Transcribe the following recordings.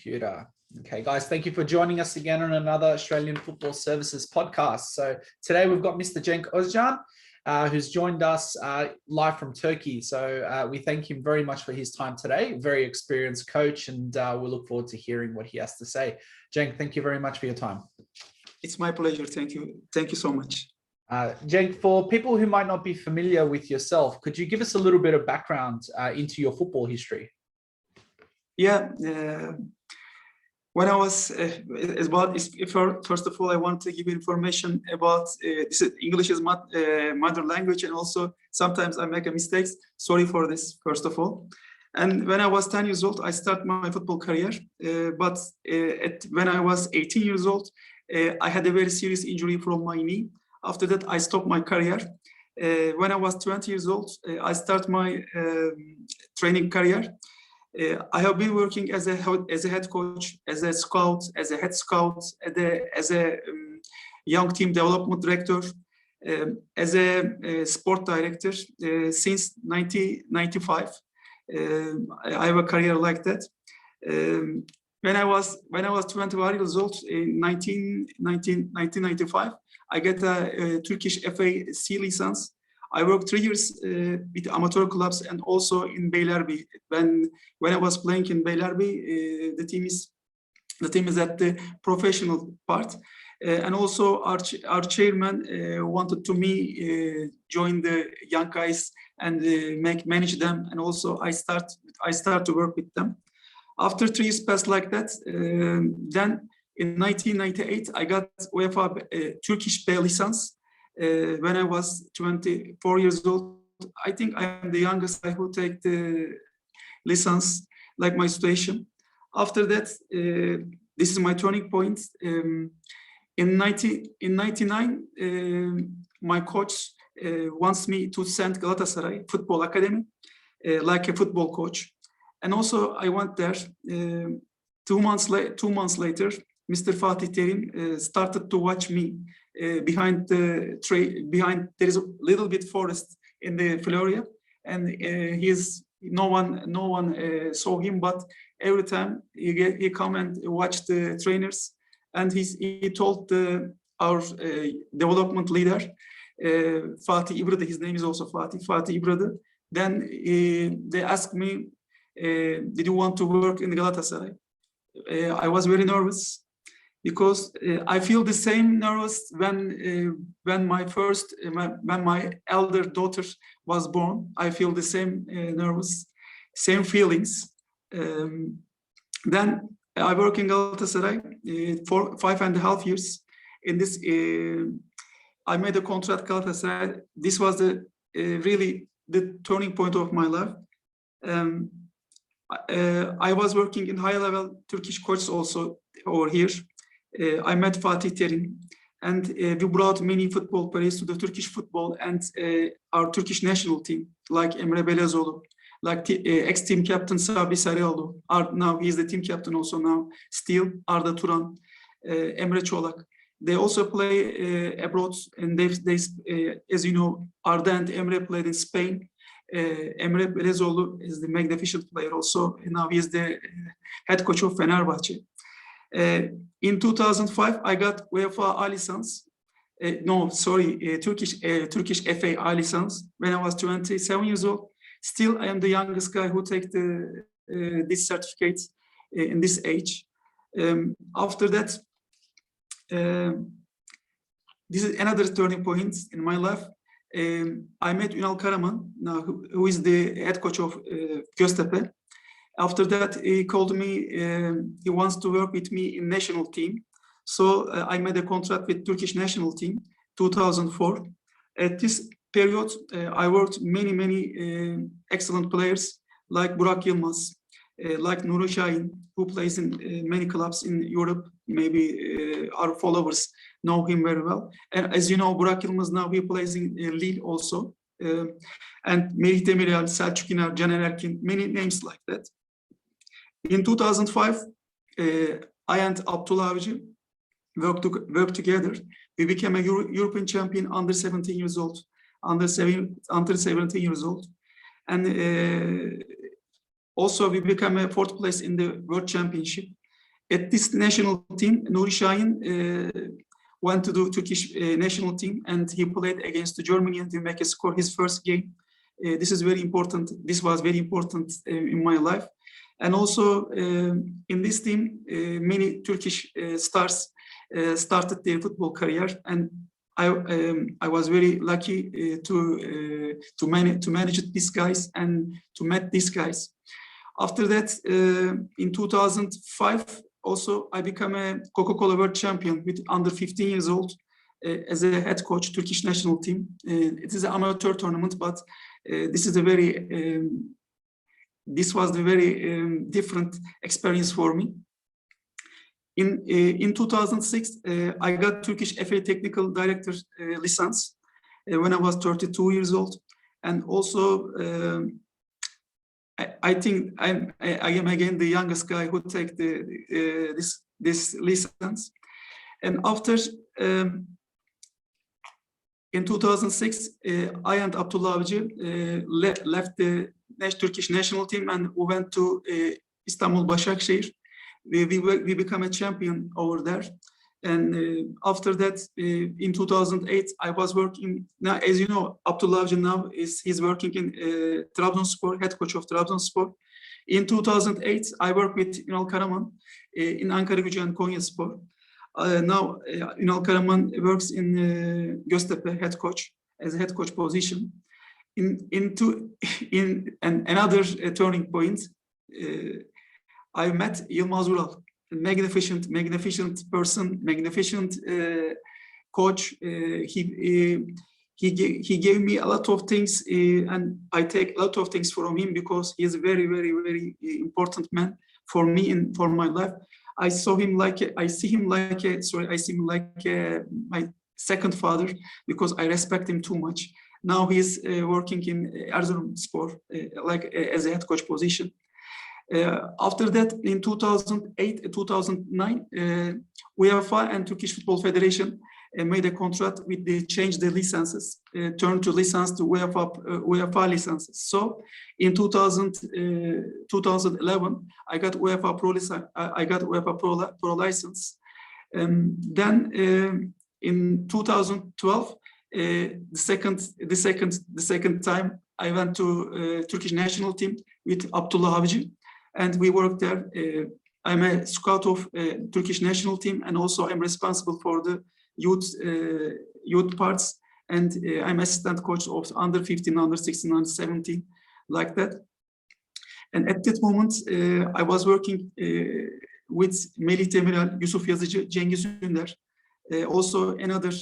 computer. Okay, guys, thank you for joining us again on another Australian Football Services podcast. So today we've got Mr. Cenk Ozcan, who's joined us live from Turkey. So we thank him very much for his time today. Very experienced coach, and we look forward to hearing what he has to say. Cenk, thank you very much for your time. It's my pleasure. Thank you. Thank you so much. Cenk, for people who might not be familiar with yourself, could you give us a little bit of background into your football history? Yeah. When I was first of all, I want to give information about English is my mother language, and also sometimes I make mistakes. Sorry for this, first of all. And when I was 10 years old, I started my football career. But when I was 18 years old, I had a very serious injury from my knee. After that, I stopped my career. When I was 20 years old, I started my training career. I have been working as a head coach, as a scout, as a head scout, as a young team development director, as a sport director since 1995. I have a career like that. When I was 21 years old in 1995, I get a Turkish FA C license. I worked 3 years with amateur clubs and also in Beylerbeyi. When I was playing in Beylerbeyi, the team is at the professional part, and also our chairman wanted to me join the young guys and manage them, and also I start to work with them. After 3 years passed like that, then in 1998 I got UEFA Turkish B license. When I was 24 years old, I think I am the youngest guy who take the license, like my situation. After that, this is my turning point. In 99, my coach wants me to send Galatasaray Football Academy, like a football coach. And also I went there. 2 months later, Mr. Fatih Terim started to watch me. Behind there is a little bit forest in the Florida, and no one saw him, but every time he come and watch the trainers, and he told our development leader Fatih İbrada, his name is also Fatih İbrada. Then they asked me, did you want to work in Galatasaray? I was very nervous, because I feel the same nervous when my elder daughter was born. I feel the same nervous, same feelings. Then I work in Galatasaray for 5.5 years. In this, I made a contract Galatasaray. This was really the turning point of my life. I was working in high-level Turkish coaches also over here. I met Fatih Terim, and we brought many football players to the Turkish football and our Turkish national team, like Emre Belezoğlu, like ex-team captain Sabri Sarıoğlu. Now he is the team captain also now. Still Arda Turan, Emre Çolak. They also play abroad, and they as you know, Arda and Emre played in Spain. Emre Belezoğlu is the magnificent player also, and now he is the head coach of Fenerbahçe. In 2005, I got UEFA A license. Turkish FA A license when I was 27 years old. Still, I am the youngest guy who take this certificate in this age. After that, this is another turning point in my life. I met Ünal Karaman, now who is the head coach of Göztepe. After that, he called me. He wants to work with me in national team. So I made a contract with Turkish national team, 2004. At this period, I worked many excellent players like Burak Yılmaz, like Nuri Şahin, who plays in many clubs in Europe. Maybe our followers know him very well. And as you know, Burak Yılmaz now he plays in Lille also. And Melih Demirel, Selçuk İnan, Caner Erkin, many names like that. In 2005, I and Abdullah Avcı worked together. We became a European champion under 17 years old, under 17 years old. And also we became a 4th place in the World Championship. At this national team, Nuri Şahin went to the Turkish national team, and he played against Germany and he make a score his first game. This is very important. This was very important in my life. And also in this team, many Turkish stars started their football career, and I was very lucky to manage these guys and to meet these guys. After that, in 2005, also I became a Coca-Cola World Champion with under 15 years old as a head coach, Turkish national team. It is an amateur tournament, but this is a very this was a very different experience for me. In 2006, I got Turkish FA Technical Director license when I was 32 years old, and also I think I am again the youngest guy who take this license. And after in 2006, I and Abdullah Avcı left the Turkish national team and we went to Istanbul Başakşehir. We become a champion over there. And after that, in 2008, I was working. Now, as you know, Abdullah Avcı now he's working in Trabzonspor, head coach of Trabzonspor. In 2008, I worked with Ünal Karaman in Ankaragücü and Konyaspor. Now, Ünal Karaman works in Göztepe head coach as a head coach position. In another turning point, I met Yılmaz Vural, a magnificent person, magnificent coach. He gave me a lot of things, and I take a lot of things from him because he is a very, very, very important man for me and for my life. I see him like my second father because I respect him too much. Now he's working in Erzurumspor, as a head coach position. After that, in 2008, 2009, UEFA and Turkish Football Federation made a contract with the change the licenses, turned to license to UEFA licenses. So in 2011, I got UEFA Pro license. Then in 2012, the second time I went to Turkish national team with Abdullah Avcı, and we worked there. I'm a scout of Turkish national team, and also I'm responsible for the youth parts, and I'm assistant coach of under 15, under 16, under 17, like that. And at that moment, I was working with Melih Demiral, Yusuf Yazıcı, Cengiz Ünder, also another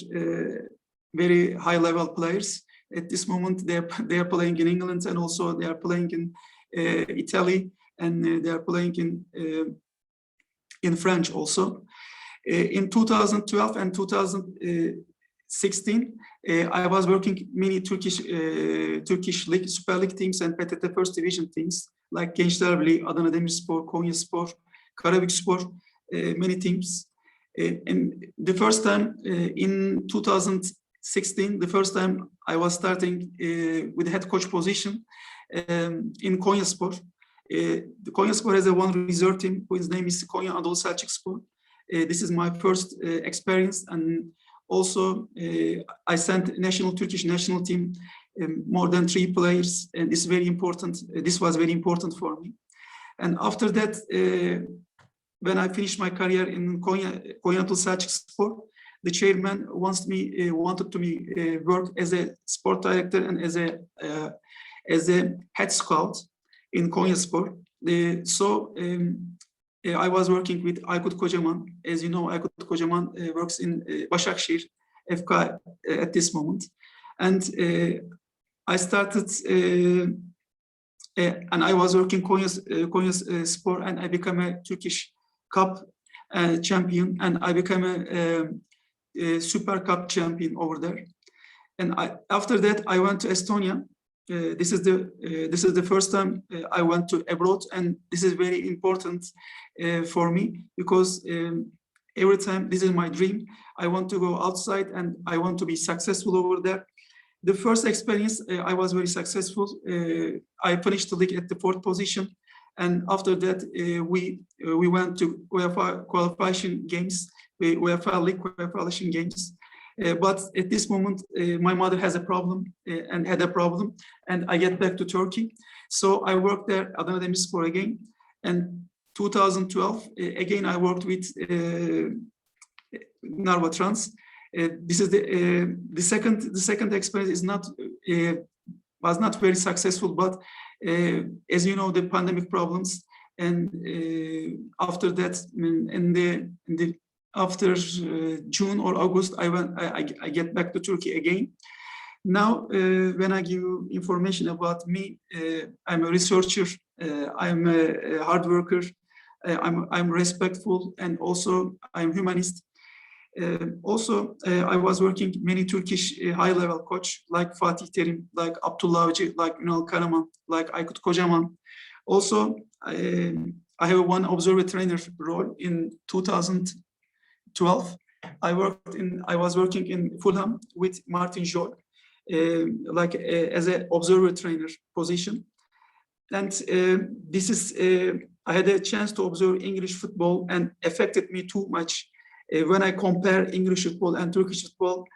very high-level players. At this moment, they are playing in England, and also they are playing in Italy, and they are playing in French also. In 2012 and 2016, I was working many Turkish League, Super League teams and PTT First Division teams like Gençler Birliği, Adana Demirspor, Konyaspor, Karabükspor, many teams. And the first time in 2016, the first time I was starting with the head coach position in Konyaspor. The Konyaspor has a one reserve team whose name is Konya Anadolu Selçukspor. This is my first experience, and also I sent Turkish national team more than 3 players, and this is very important. This was very important for me. And after that, when I finished my career in Konya Anadolu Selçukspor, the chairman wanted me work as a sport director and as a head scout in Konyaspor. So I was working with Aykut Kocaman. As you know, Aykut Kocaman works in Başakşehir FK at this moment. And I started, and I was working Konyaspor, and I became a Turkish Cup champion, and I became a Super Cup champion over there. And after that, I went to Estonia. This is the first time I went to abroad, and this is very important for me because every time this is my dream. I want to go outside and I want to be successful over there. The first experience, I was very successful. I finished the league at the 4th position, And after that, we went to UEFA qualification games, UEFA League qualification games. But at this moment, my mother has a problem and had a problem, and I get back to Turkey. So I worked there, Adana Demirspor again. And 2012, again, I worked with Narva Trans. This is the second experience is not was not very successful, but as you know, the pandemic problems, and after that, after June or August, I get back to Turkey again. Now, when I give you information about me, I'm a researcher, I'm a hard worker, I'm respectful, and also I'm humanist. Also, I was working many Turkish high-level coach like Fatih Terim, like Abdullah Avcı, like Ünal Karaman, like Aykut Kocaman. Also, I have one observer trainer role in 2012. I was working in Fulham with Martin Jol, like as an observer trainer position. And this is, I had a chance to observe English football and affected me too much. When I compare English football and Turkish football,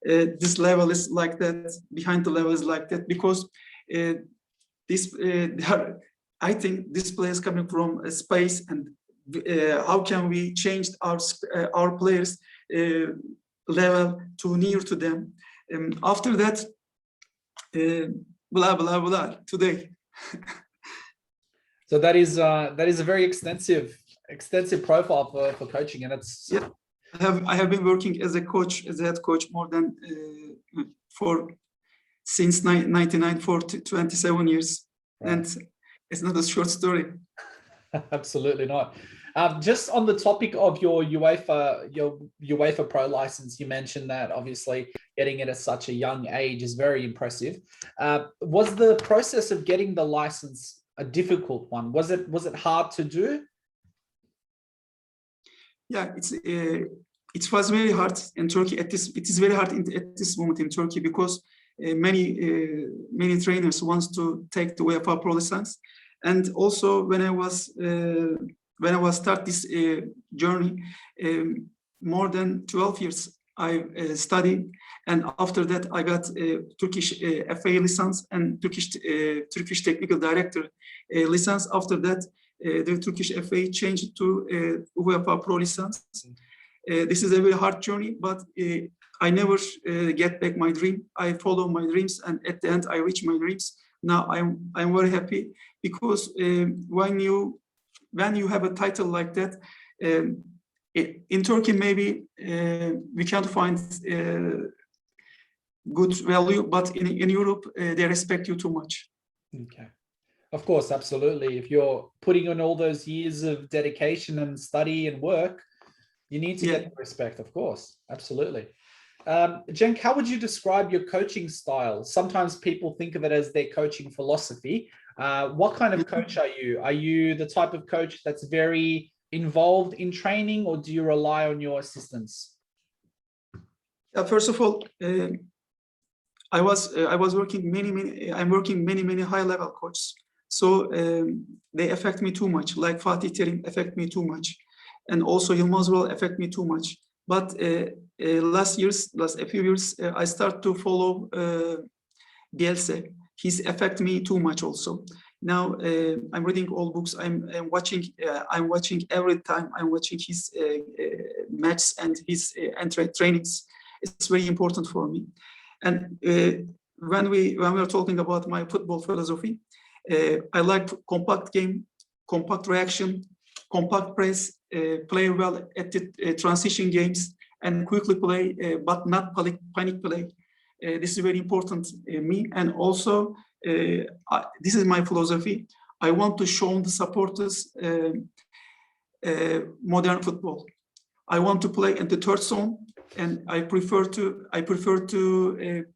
this level is like that, behind the level is like that, because I think this play is coming from a space, and how can we change our players level to near to them? After that, blah blah blah. Today. So that is a very extensive profile for coaching, and it's yeah. I have been working as a coach, as a head coach, more than since 1999 for 27 years, right. And it's not a short story. Absolutely not. Just on the topic of your UEFA Pro license, you mentioned that obviously getting it at such a young age is very impressive. Was the process of getting the license a difficult one? Was it hard to do? Yeah, it was very hard in Turkey. It is very hard at this moment in Turkey, because many trainers wants to take the UEFA Pro license. And also when I was start this journey, more than 12 years I studied, and after that I got Turkish FA license and Turkish Technical Director license. After that, the Turkish FA changed to UEFA Pro license. This is a very hard journey, but I never get back my dream. I follow my dreams, and at the end I reach my dreams. Now I'm very happy, because when you have a title like that, in Turkey maybe we can't find good value, but in Europe they respect you too much. Okay. Of course, absolutely. If you're putting in all those years of dedication and study and work, you need to get the respect, of course. Absolutely. Cenk, how would you describe your coaching style? Sometimes people think of it as their coaching philosophy. What kind of coach are you? Are you the type of coach that's very involved in training, or do you rely on your assistants? First of all, I was working I'm working many high-level coaches. So they affect me too much, like Fatih Terim affect me too much, and also Yılmaz Vural affect me too much. But last a few years, I start to follow Bielsa. He's affect me too much also. Now I'm reading all books. I'm watching every time. I'm watching his matches and his trainings. It's very important for me. And when we are talking about my football philosophy, I like compact game, compact reaction, compact press, play well at the transition games, and quickly play, but not panic play. This is very important me. And also, this is my philosophy. I want to show the supporters modern football. I want to play in the third zone, and I prefer to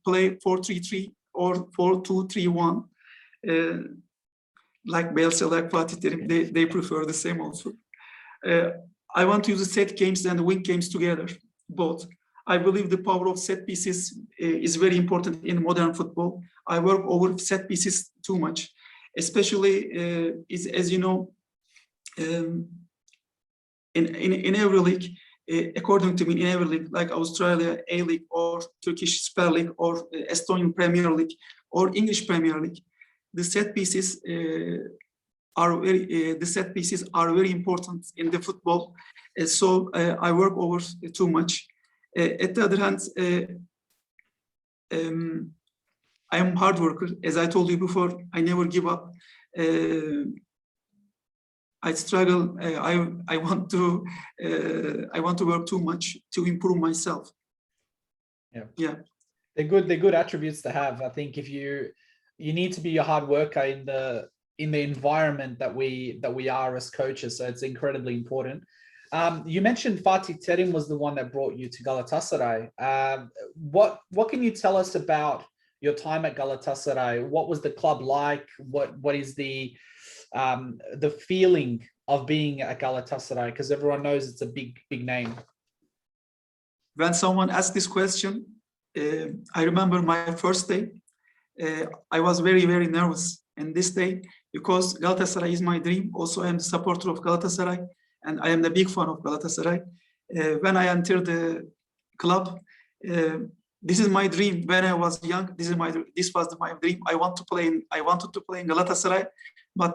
play 4-3-3 or 4-2-3-1. Like Bielsa, like Fatih Terim, they prefer the same also. I want to use the set games and wing games together, both. I believe the power of set pieces is very important in modern football. I work over set pieces too much. especially as you know, in every league, according to me, in every league, like Australia A League or Turkish Super League or Estonian Premier League or English Premier League, the set pieces are very important in the football. So I work over too much. At the other hand, I am hard worker. As I told you before, I never give up. I struggle. I want to work too much to improve myself. Yeah. They're good attributes to have. I think if you need to be a hard worker in the environment that we are as coaches. So it's incredibly important. You mentioned Fatih Terim was the one that brought you to Galatasaray. What can you tell us about your time at Galatasaray? What was the club like? What is the feeling of being at Galatasaray? Because everyone knows it's a big name. When someone asked this question, I remember my first day. I was very nervous. And this day, because Galatasaray is my dream. Also, I am the supporter of Galatasaray, and I am the big fan of Galatasaray. When I entered the club, this is my dream. When I was young, this was my dream. I wanted to play in Galatasaray, but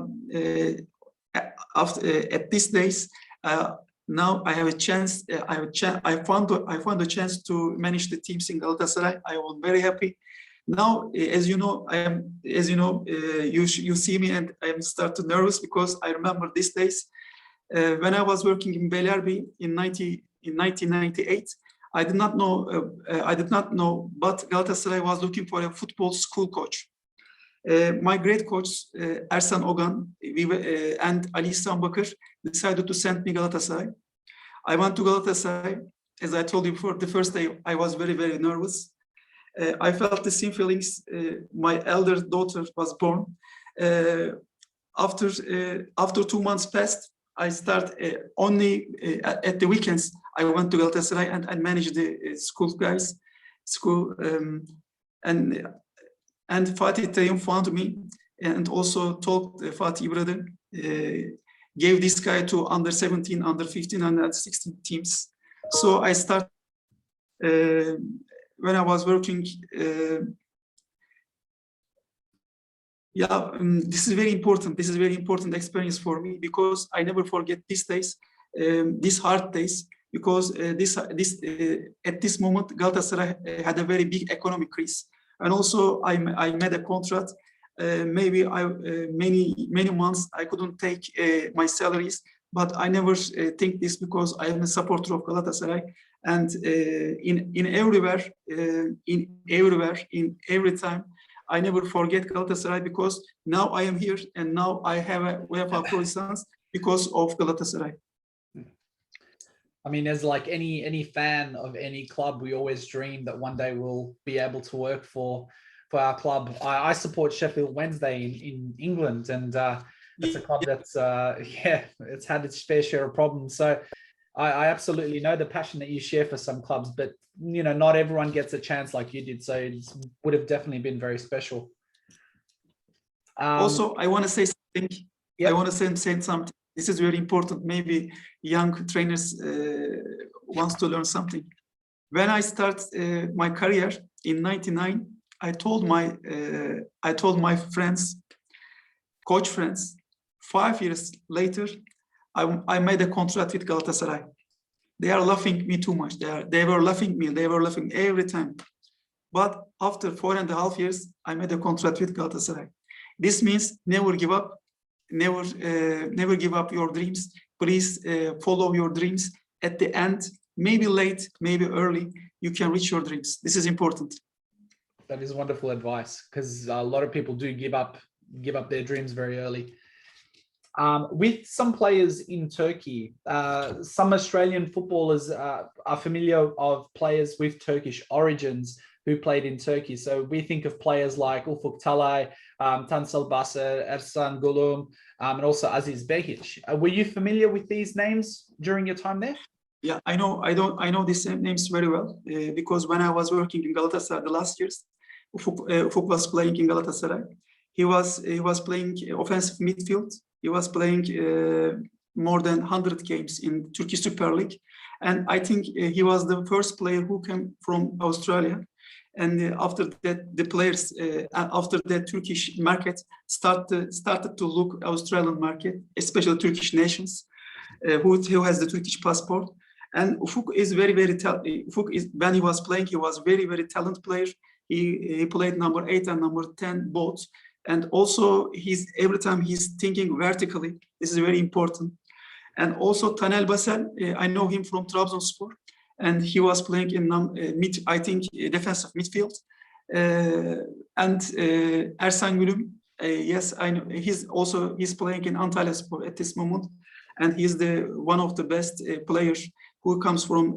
at these days, now I have a chance. I found a chance to manage the teams in Galatasaray. I was very happy. Now, as you know, you see me and I am started nervous because I remember these days when I was working in Beylerbeyi in 1998. I did not know, but Galatasaray was looking for a football school coach. My great coach Ersan Ogan and Ali İhsan Bakır decided to send me Galatasaray. I went to Galatasaray. As I told you before, the first day I was very nervous. I felt the same feelings. My elder daughter was born. After 2 months passed, I start only at the weekends. I went to Galatasaray and managed the school. And Fatih Terim found me and also told Fatih brother, gave this guy to under 17, under 15, and under 16 teams. So I started. When I was working, this is very important. This is very important experience for me because I never forget these days, these hard days. Because at this moment, Galatasaray had a very big economic crisis, and also I made a contract. Maybe many months I couldn't take my salaries, but I never think this because I am a supporter of Galatasaray. And in every time, I never forget Galatasaray because now I am here and now I have a UEFA Pro license because of Galatasaray. I mean, as like any fan of any club, we always dream that one day we'll be able to work for our club. I support Sheffield Wednesday in England, and it's a club that's it's had its fair share of problems. So I absolutely know the passion that you share for some clubs, but you know, not everyone gets a chance like you did. So it would have definitely been very special. Also, I want to say something. Yep. I want to say something. This is very important. Maybe young trainers wants to learn something. When I start my career in '99, I told my friends, coach friends. 5 years later, I made a contract with Galatasaray. They are laughing me too much. They were laughing me. They were laughing every time. But after 4.5 years, I made a contract with Galatasaray. This means never give up. Never give up your dreams. Please follow your dreams. At the end, maybe late, maybe early, you can reach your dreams. This is important. That is wonderful advice because a lot of people do give up their dreams very early. With some players in Turkey, some Australian footballers are familiar of players with Turkish origins who played in Turkey. So we think of players like Ufuk Talay, Tansel Basser, Ersan Gulum, and also Aziz Behic. Were you familiar with these names during your time there? Yeah, I know these names very well because when I was working in Galatasaray the last years, Ufuk was playing in Galatasaray. he was playing offensive midfield. He was playing more than 100 games in Turkish Super League, and I think he was the first player who came from Australia. And after that, the players after the Turkish market started to look Australian market, especially Turkish nations who has the Turkish passport. And Ufuk is Ufuk is, when he was playing, he was very talented player. He played number 8 and number 10 both. And also every time he's thinking vertically. This is very important. And also Tanel Basel, I know him from Trabzonspor, and he was playing in defensive midfield. And Ersan Gülüm, yes, I know he's playing in Antalyaspor at this moment, and he's one of the best players who comes from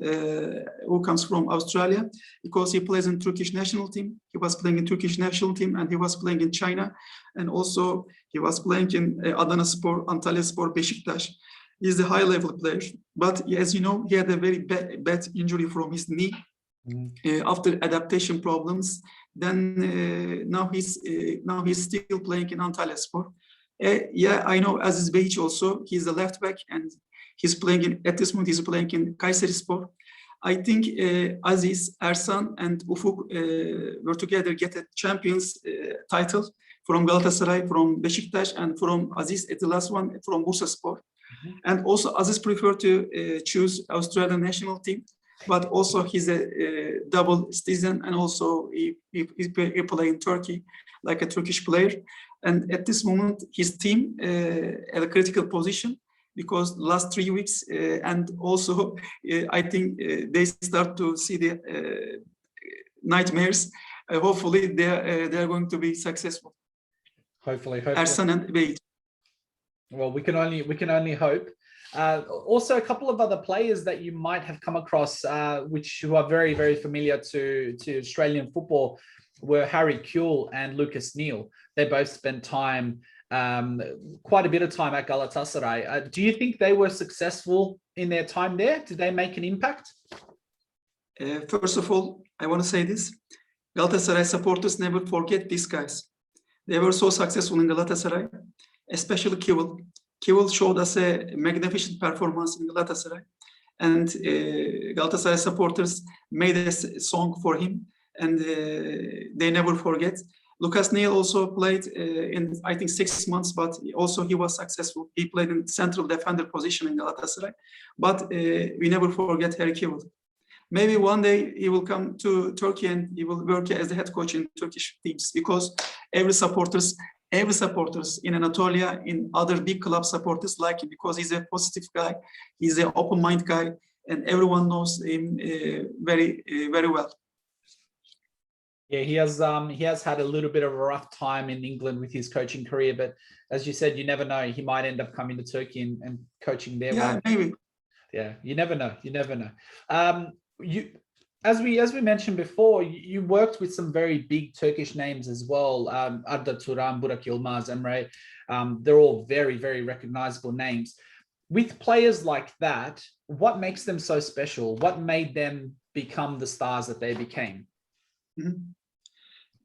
Australia, because he plays in Turkish national team. He was playing in Turkish national team, and he was playing in China, and also he was playing in Adanaspor, Antalyaspor, Beşiktaş. He's a high-level player, but as you know, he had a very bad injury from his knee after adaptation problems. Then now he's still playing in Antalyaspor. Yeah, I know Aziz Behiç also. He's a left back, and he's playing at this moment. He's playing in Kayserispor. I think Aziz, Ersan, and Ufuk were together get a champions title from Galatasaray, from Beşiktaş, and from Aziz at the last one from Bursaspor. And also Aziz preferred to choose Australian national team, but also he's a double citizen, and also he play in Turkey like a Turkish player. And at this moment, his team at a critical position, because last 3 weeks, and also I think they start to see the nightmares. Hopefully, they are going to be successful. Hopefully. Ersan and Behiç. Well, we can only hope. Also, a couple of other players that you might have come across, who are very familiar to Australian football, were Harry Kewell and Lucas Neal. They both spent time, quite a bit of time at Galatasaray. Do you think they were successful in their time there? Did they make an impact? First of all, I want to say this: Galatasaray supporters never forget these guys. They were so successful in Galatasaray, especially Kewell. Kewell showed us a magnificent performance in Galatasaray, and Galatasaray supporters made a song for him, and they never forget. Lucas Neal also played in, I think, 6 months, but also he was successful. He played in central defender position in Galatasaray, but we never forget Harry Kewell. Maybe one day he will come to Turkey and he will work as the head coach in Turkish teams, because every supporters in Anatolia, in other big club supporters like him, because he's a positive guy, he's an open-minded guy, and everyone knows him very well. Yeah, he has had a little bit of a rough time in England with his coaching career, but as you said, you never know. He might end up coming to Turkey and coaching there. Yeah, maybe. Yeah, you never know. As we mentioned before, you worked with some very big Turkish names as well. Arda Turan, Burak Yılmaz, Emre. They're all very recognizable names. With players like that, what makes them so special? What made them become the stars that they became?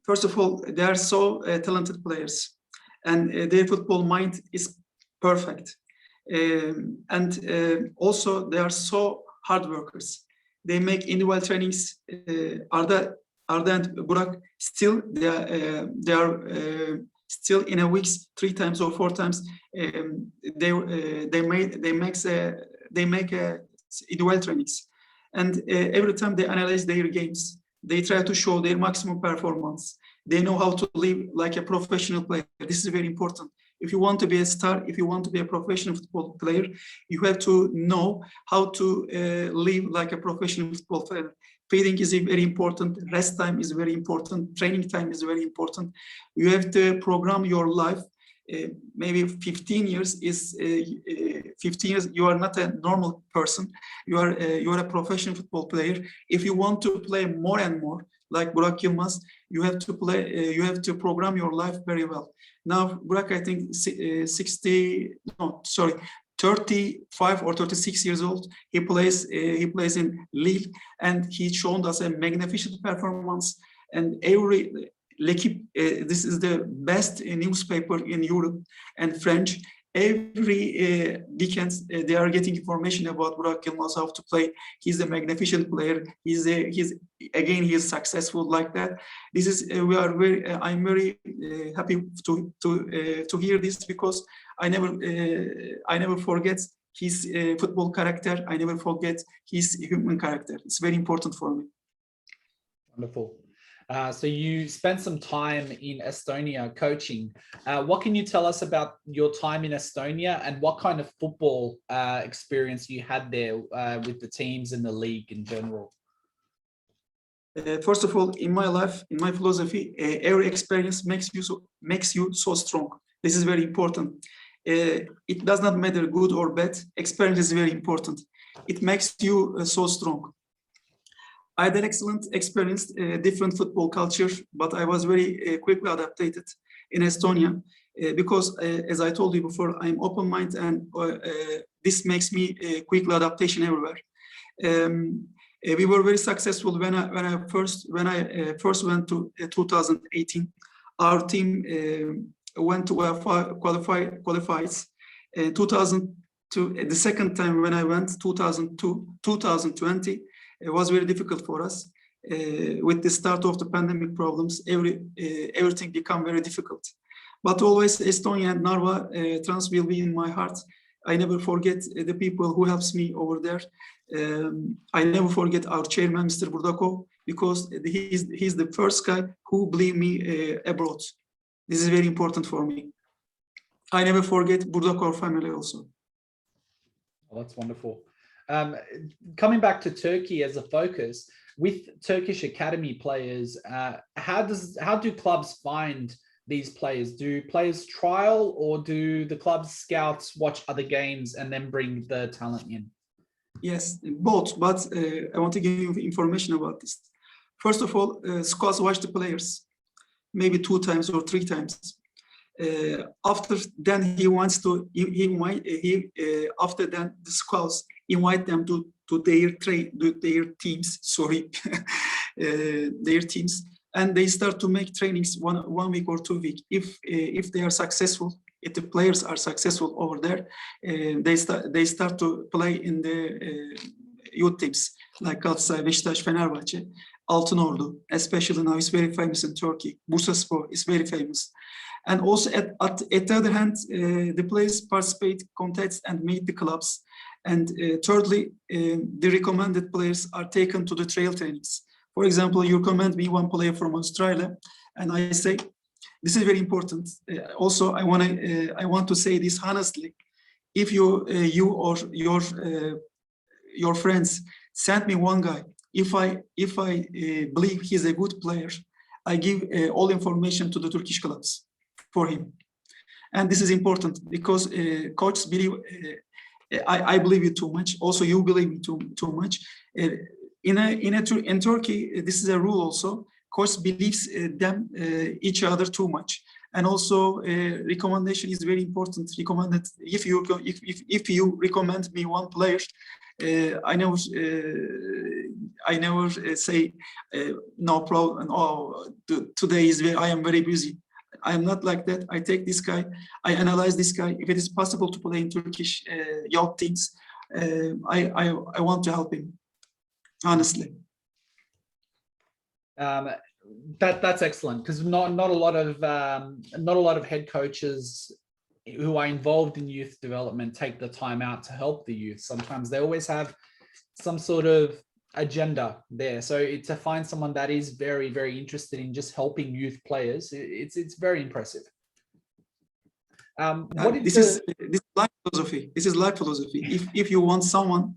First of all, they are so talented players, and their football mind is perfect. And also, they are so hard workers. They make individual trainings. Arda and Burak still they are still in a week 3 times or 4 times. They make individual trainings, and every time they analyze their games, they try to show their maximum performance. They know how to live like a professional player. This is very important. If you want to be a star, if you want to be a professional football player, you have to know how to live like a professional football player. Feeding is very important. Rest time is very important. Training time is very important. You have to program your life. Maybe 15 years is 15 years. You are not a normal person. You are a professional football player. If you want to play more and more, like Burak Yılmaz, you have to play. You have to program your life very well. Now, Burak, I think 35 or 36 years old. He plays in Lille, and he's shown us a magnificent performance. And L'Equipe, this is the best newspaper in Europe and French. Every weekend they are getting information about Burak Yılmaz, how to play. He's a magnificent player. He is successful like that. This is I'm very happy to hear this, because I never forget his football character. I never forget his human character. It's very important for me. Wonderful. So you spent some time in Estonia coaching. What can you tell us about your time in Estonia, and what kind of football experience you had there with the teams and the league in general? First of all, in my life, in my philosophy, every experience makes you so strong. This is very important. It does not matter good or bad. Experience is very important. It makes you so strong. I had an excellent experience, different football culture, but I was very quickly adapted in Estonia because, as I told you before, I'm open-minded, and this makes me quickly adaptation everywhere. We were very successful when I first went to 2018. Our team went to qualifies. 2002, the second time when I went, 2020. It was very difficult for us. With the start of the pandemic problems, everything became very difficult. But always Estonia and Narva trans will be in my heart. I never forget the people who helps me over there. I never forget our chairman, Mr. Burdakov, because he's the first guy who believed me abroad. This is very important for me. I never forget Burdakov family also. Oh, that's wonderful. Coming back to Turkey as a focus, with Turkish academy players, how do clubs find these players? Do players trial, or do the club scouts watch other games and then bring the talent in? Yes, both, but I want to give you information about this. First of all, scouts watch the players maybe 2 times or 3 times. After then, after then the scouts invite them to their teams. Sorry, their teams, and they start to make trainings 1 week or 2 weeks. If they are successful, if the players are successful over there, they start to play in the youth teams like Galatasaray, Beşiktaş, Fenerbahçe, Altınordu, especially now is very famous in Turkey. Bursaspor is very famous. And also at the other hand, the players participate, contacts, and meet the clubs. And thirdly, the recommended players are taken to the trail trainings. For example, you recommend me 1 player from Australia, and I say, this is very important. Also, I want to say this honestly. If you or your friends send me 1 guy, if I believe he's a good player, I give all information to the Turkish clubs for him. And this is important because coaches believe, I believe you too much. Also, you believe me too much. In Turkey, this is a rule also. Coach believes them each other too much. And also, recommendation is very important. Recommended if you recommend me 1 player, I never say no problem. Oh, today I am very busy. I am not like that. I take this guy, I analyze this guy. If it is possible to play in Turkish youth teams, I want to help him. Honestly. That's excellent, because not a lot of head coaches who are involved in youth development take the time out to help the youth. Sometimes they always have some sort of agenda there. So to find someone that is very, very interested in just helping youth players, it's very impressive. This is life philosophy. This is life philosophy. If you want someone,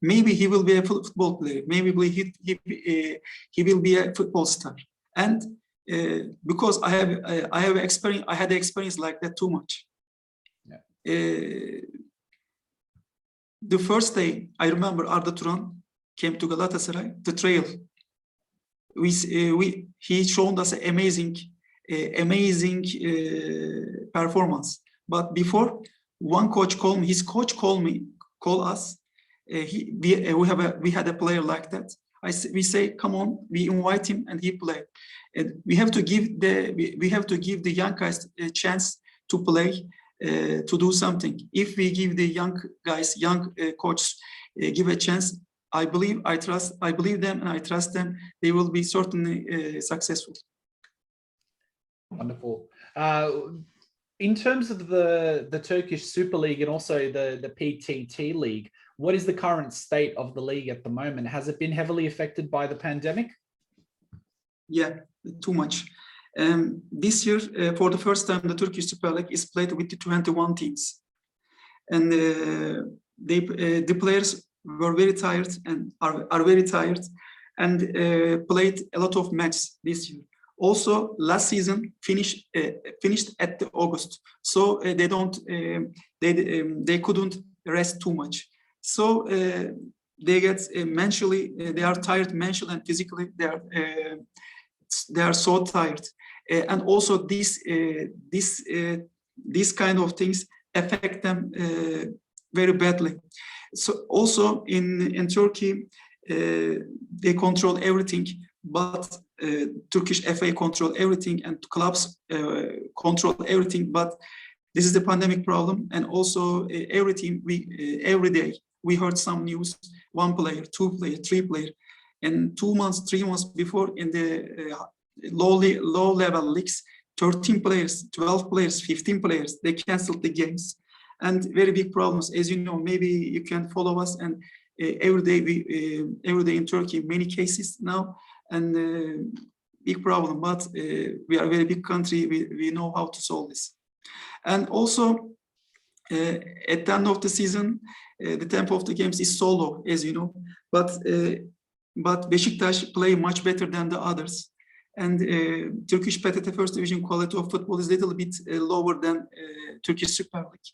maybe he will be a football player. Maybe he will be a football star. And because I had experience like that too much. Yeah. The first day, I remember Arda Turan came to Galatasaray, the trail. He showed us an amazing performance. But before, one coach called me. His coach called us. We had a player like that. We say, come on, we invite him and he play. And we have to give the young guys a chance to play, to do something. If we give the young guys, coach, give a chance, I believe them, and I trust them. They will be certainly successful. Wonderful. In terms of the Turkish Super League and also the PTT League, what is the current state of the league at the moment? Has it been heavily affected by the pandemic? Yeah, too much. This year, for the first time, the Turkish Super League is played with the 21 teams. And the players were very tired and are very tired, and played a lot of matches this year. Also, last season finished at the August, so they couldn't rest too much. So they get mentally, they are tired mentally and physically. They are so tired, and also these kind of things affect them very badly. So also in Turkey, they control everything, but Turkish FA control everything, and clubs control everything. But this is the pandemic problem, and also every day we heard some news: 1 player, 2 player, 3 player, and 3 months before in the low level leagues, 13 players, 12 players, 15 players, they canceled the games. And very big problems, as you know. Maybe you can follow us, and every day in Turkey, many cases now, and big problem. But we are a very big country. We know how to solve this. And also, at the end of the season, the tempo of the games is so low, as you know. But Beşiktaş play much better than the others. And Turkish PTT First Division quality of football is a little bit lower than Turkish Super League.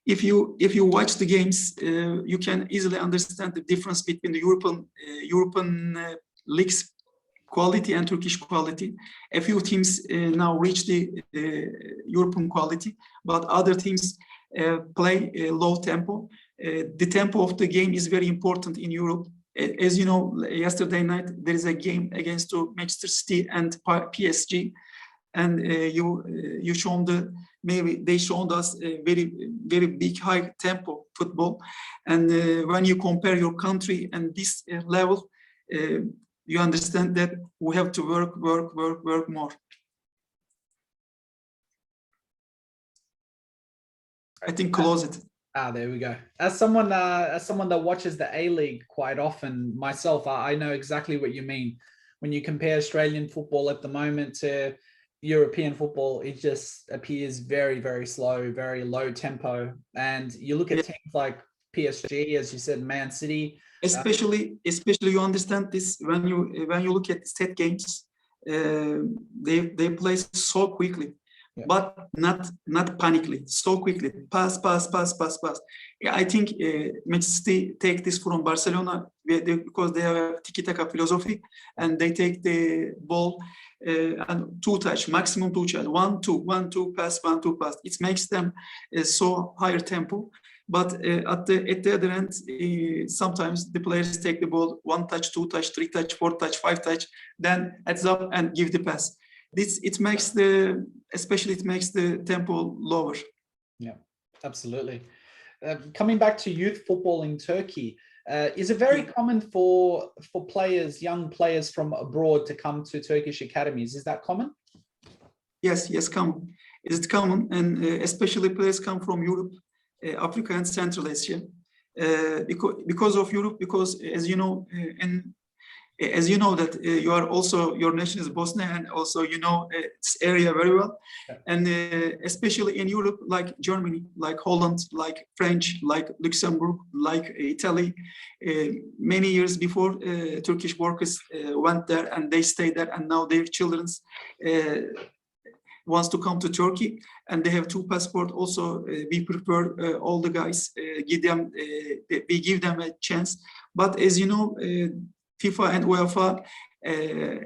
If you watch the games, you can easily understand the difference between the European leagues quality and Turkish quality. A few teams now reach the European quality, but other teams play low tempo. The tempo of the game is very important in Europe. As you know, yesterday night there is a game against Manchester City and PSG, and you shown maybe they showed us a very big high tempo football. And when you compare your country and this level, you understand that we have to work more. I think close it. There we go. As someone that watches the A-League quite often myself, I know exactly what you mean. When you compare Australian football at the moment to European football, it just appears very, very slow, very low tempo. And you look at teams like PSG, as you said, Man City. Especially you understand this when you look at set games. They play so quickly. Yeah. But not panically, so quickly. Pass. Yeah, I think Manchester City take this from Barcelona because they have a tiki-taka philosophy, and they take the ball and 2 touch, maximum 2 touch, 1-2 pass, 1-2 pass. It makes them so higher tempo. But at the other end, sometimes the players take the ball 1 touch, 2 touch, 3 touch, 4 touch, 5 touch, then heads up and give the pass. It makes the tempo lower. Yeah, absolutely. Coming back to youth football in Turkey, is it very common for players, young players from abroad, to come to Turkish academies? Is that common? Yes, common. It's common, and especially players come from Europe, Africa, and Central Asia. Because of Europe, because as you know, that you are also, your nation is Bosnia, and also you know this area very well. Yeah. And especially in Europe, like Germany, like Holland, like French, like Luxembourg, like Italy, many years before Turkish workers went there and they stayed there, and now their children wants to come to Turkey, and they have 2 passports. Also, we prepare all the guys, we give them a chance. But as you know, FIFA and UEFA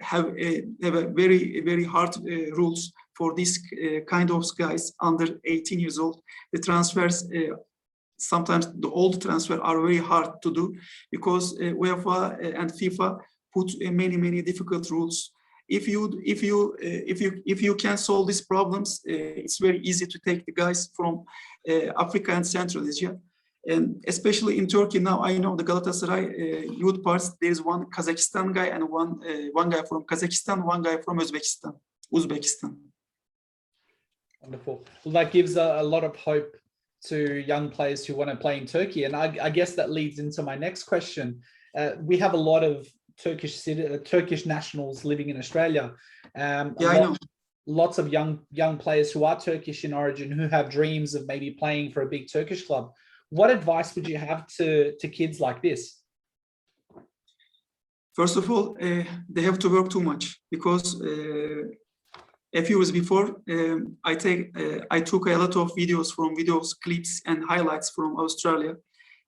have a very hard rules for this kind of guys under 18 years old. The transfers sometimes all the transfer are very hard to do because UEFA and FIFA put many difficult rules. If you can solve these problems, it's very easy to take the guys from Africa and Central Asia. And especially in Turkey now, I know the Galatasaray youth parts. There is one Kazakhstan guy and one guy from Kazakhstan, one guy from Uzbekistan. Wonderful. Well, that gives a lot of hope to young players who want to play in Turkey. And I guess that leads into my next question. We have a lot of Turkish nationals living in Australia. I know. Lots of young players who are Turkish in origin who have dreams of maybe playing for a big Turkish club. What advice would you have to kids like this? First of all, they have to work too much because a few years before, I took a lot of videos, clips, and highlights from Australia.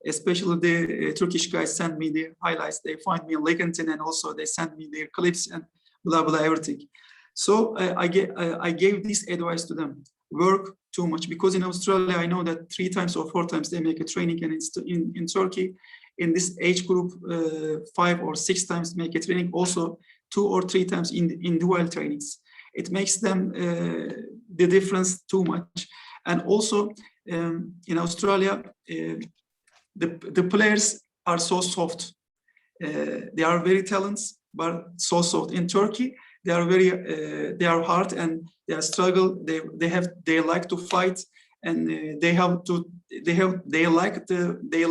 Especially the Turkish guys send me their highlights. They find me on LinkedIn and also they send me their clips and blah blah everything. So I gave this advice to them: work too much, because in Australia I know that 3 times or 4 times they make a training, and in Turkey, in this age group, 5 or 6 times make a training, also 2 or 3 times in dual trainings. It makes them the difference too much. And also in Australia, the players are so soft. They are very talented, but so soft. In Turkey, they are hard and they are struggle. They like to fight, and they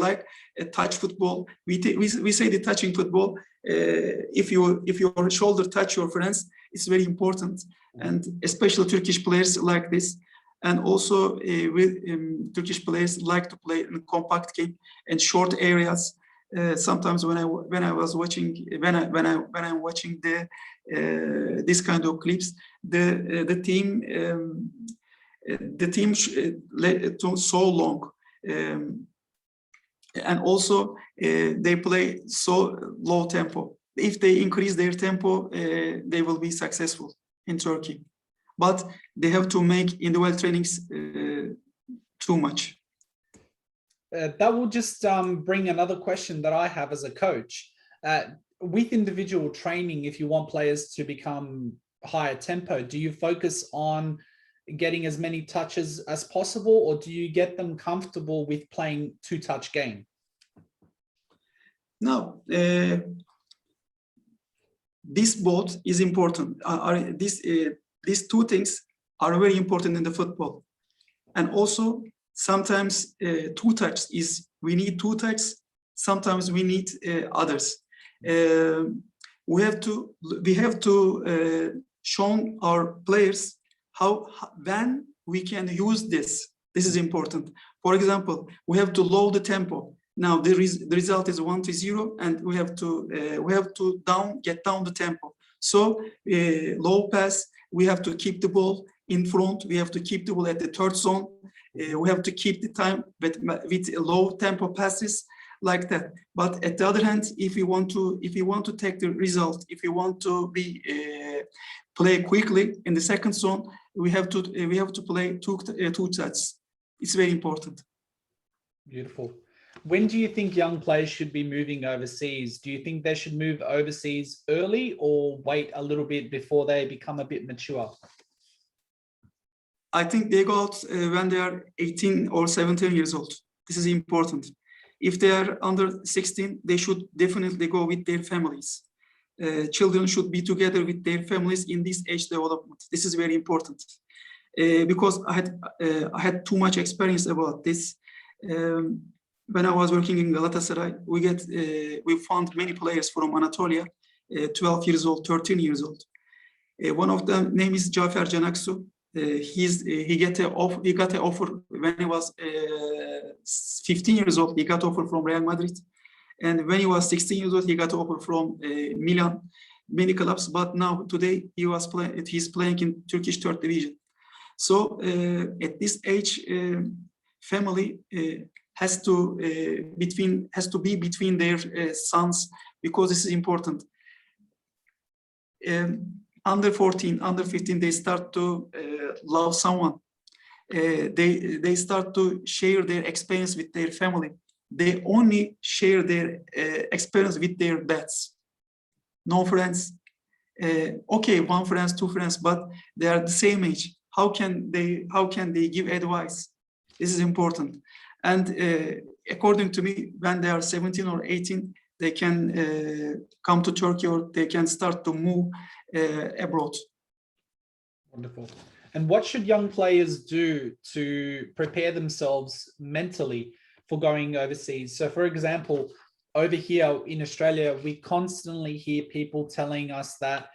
like a touch football. We say the touching football. If your shoulder touch your friends, it's very important, and especially Turkish players like this. And also Turkish players like to play in compact game and short areas. Sometimes when I'm watching this kind of clips, the team so long, and also they play so low tempo. If they increase their tempo, they will be successful in Turkey. But they have to make individual trainings too much. That will just bring another question that I have as a coach. With individual training, if you want players to become higher tempo, do you focus on getting as many touches as possible, or do you get them comfortable with playing 2-touch game? No, this both is important. These 2 things are very important in the football. And also, sometimes 2 touches is, we need 2 touches. Sometimes we need others. We have to show our players when we can use this. This is important. For example, we have to lower the tempo. Now the result is 1-0, and we have to get down the tempo. So low pass. We have to keep the ball in front. We have to keep the ball at the third zone. We have to keep the time with low tempo passes like that. But at the other hand, if you want to take the result, if you want to play quickly in the second zone, we have to play two touches. It's very important. Beautiful. When do you think young players should be moving overseas? Do you think they should move overseas early or wait a little bit before they become a bit mature? I think they go out when they are 18 or 17 years old. This is important. If they are under 16, they should definitely go with their families. Children should be together with their families in this age development. This is very important because I had too much experience about this. When I was working in Galatasaray, we found many players from Anatolia, 12 years old, 13 years old. One of them name is Cafer Canaksu. He got an offer when he was 15 years old. He got offer from Real Madrid, and when he was 16 years old, he got offer from Milan, many clubs. But now today he's playing in Turkish third division. So at this age, family has to be between their sons, because this is important. Under 14, under 15, they start to love someone. they start to share their experience with their family. They only share their experience with their dads. No friends. Okay, one friends, two friends, but they are the same age. How can they give advice? This is important. And according to me, when they are 17 or 18, they can come to Turkey, or they can start to move abroad. Wonderful. And what should young players do to prepare themselves mentally for going overseas? So, for example, over here in Australia, we constantly hear people telling us that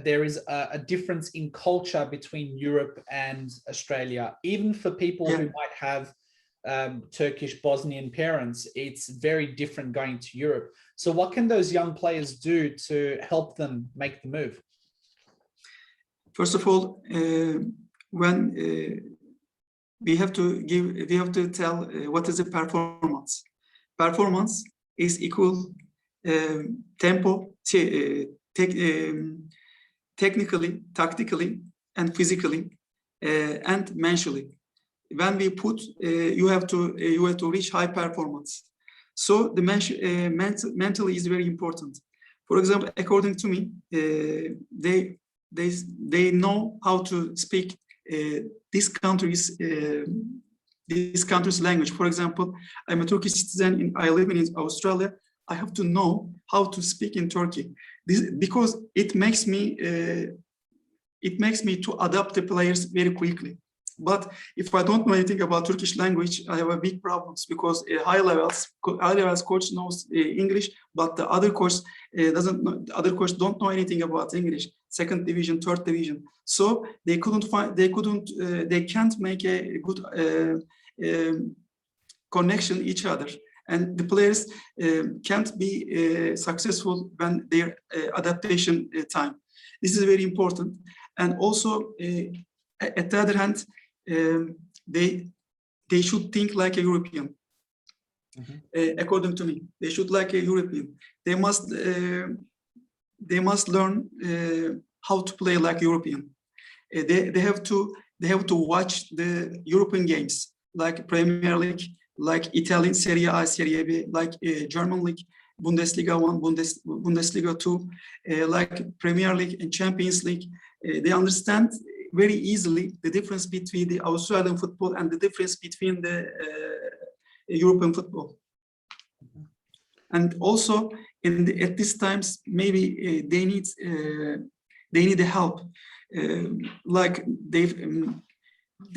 there is a difference in culture between Europe and Australia. Even for people who might have Turkish Bosnian parents, it's very different going to Europe. So what can those young players do to help them make the move? First of all, when we have to tell what is the performance. Performance is equal tempo, technically, tactically, and physically, and mentally. When we put, you have to reach high performance. So the mentally is very important. For example, according to me, they know how to speak this country's language. For example, I'm a Turkish citizen. I live in Australia. I have to know how to speak in Turkey, because it makes me to adapt the players very quickly. But if I don't know anything about Turkish language, I have a big problems, because high levels coach knows English, but the other coach doesn't know. The other coach don't know anything about English. Second division, third division. So they can't make a good connection each other, and the players can't be successful when their adaptation time. This is very important. And also, at the other hand, they should think like a European. According to me, they should like a European. They must learn how to play like European. They have to watch the European games, like Premier League, like Italian Serie A, Serie B, like German League, Bundesliga 1, Bundesliga 2, like Premier League and Champions League. They understand very easily the difference between the Australian football and the difference between the European football. And also, at these times, maybe they need the help. Like they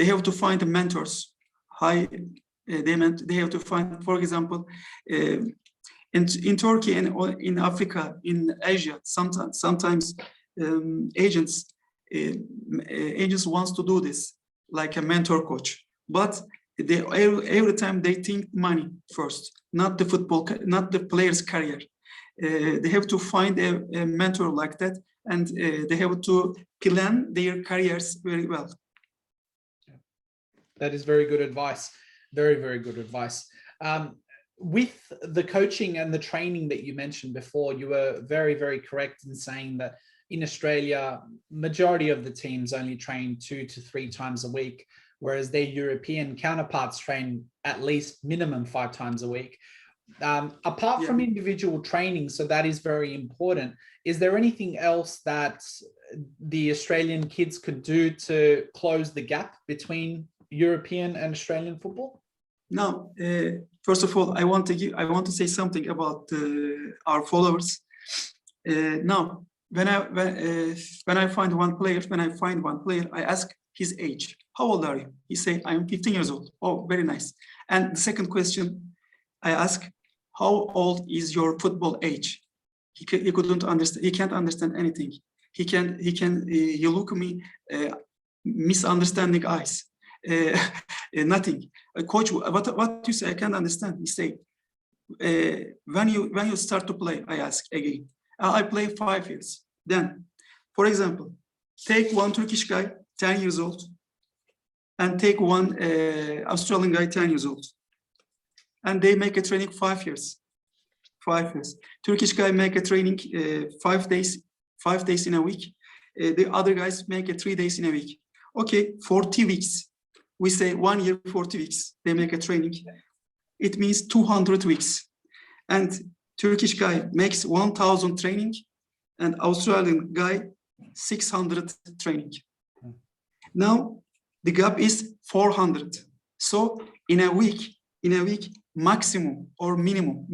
have to find the mentors. They have to find, for example, in Turkey and in Africa, in Asia, sometimes agents wants to do this, like a mentor coach, but every time they think money first, not the football, not the player's career. They have to find a mentor like that, and they have to plan their careers very well. That is very good advice. Very, very good advice. With the coaching and the training that you mentioned before, you were very, very correct in saying that in Australia, majority of the teams only train 2 to 3 times a week, whereas their European counterparts train at least minimum 5 times a week. Apart from individual training, so that is very important. Is there anything else that the Australian kids could do to close the gap between European and Australian football? Now, first of all, I want to say something about our followers. Now, when I find one player, I ask his age. How old are you? He say, I am 15 years old. Oh, very nice. And the second question, I ask, how old is your football age? He couldn't understand. He can't understand anything. He look at me, misunderstanding eyes. Nothing. Coach, what you say? I can't understand. He say, when you start to play, I ask again. I play 5 years. Then, for example, take one Turkish guy, 10 years old, and take one Australian guy, 10 years old, and they make a training 5 years. 5 years. Turkish guy make a training 5 days in a week. The other guys make it 3 days in a week. Okay, 40 weeks. we say 1 year, 40 weeks. They make a training. It means 200 weeks. And Turkish guy makes 1,000 training, and Australian guy 600 training. Now the gap is 400. So in a week, maximum or minimum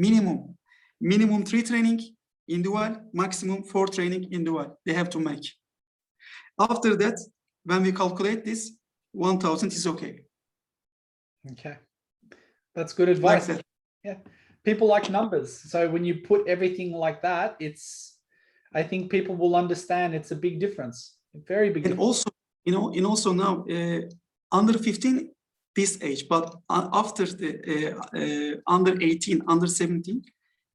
3 training individual, maximum 4 training individual they have to make. After that, when we calculate this, 1,000 is okay. Okay, that's good advice. Like that. Yeah, people like numbers. So when you put everything like that, I think people will understand it's a big difference, a very big difference. And also now under 15 this age, but after the under 18, under 17,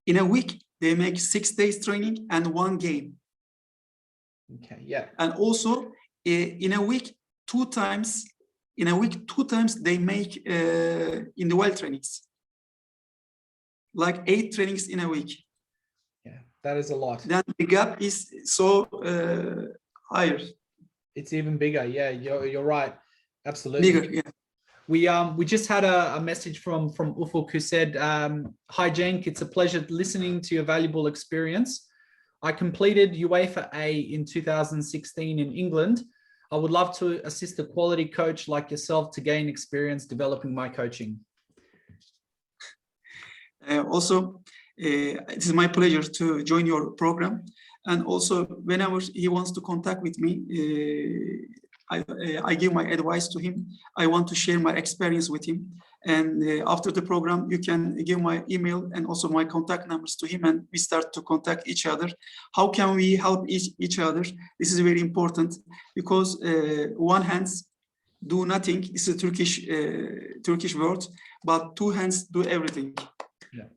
in a week they make 6 days training and 1 game. Okay, yeah. And also in a week 2 times they make individual trainings, like 8 trainings in a week. Yeah, that is a lot. Then the gap is so higher. It's even bigger. Yeah, you're right. Absolutely. Bigger, yeah. We just had a message from Ufuk who said, "Hi Cenk, it's a pleasure listening to your valuable experience. I completed UEFA A in 2016 in England. I would love to assist a quality coach like yourself to gain experience developing my coaching." Also, it is my pleasure to join your program. And also, whenever he wants to contact with me, I give my advice to him. I want to share my experience with him. And after the program, you can give my email and also my contact numbers to him, and we start to contact each other. How can we help each other? This is very important, because one hands do nothing. It's a Turkish word, but 2 hands do everything. Yeah.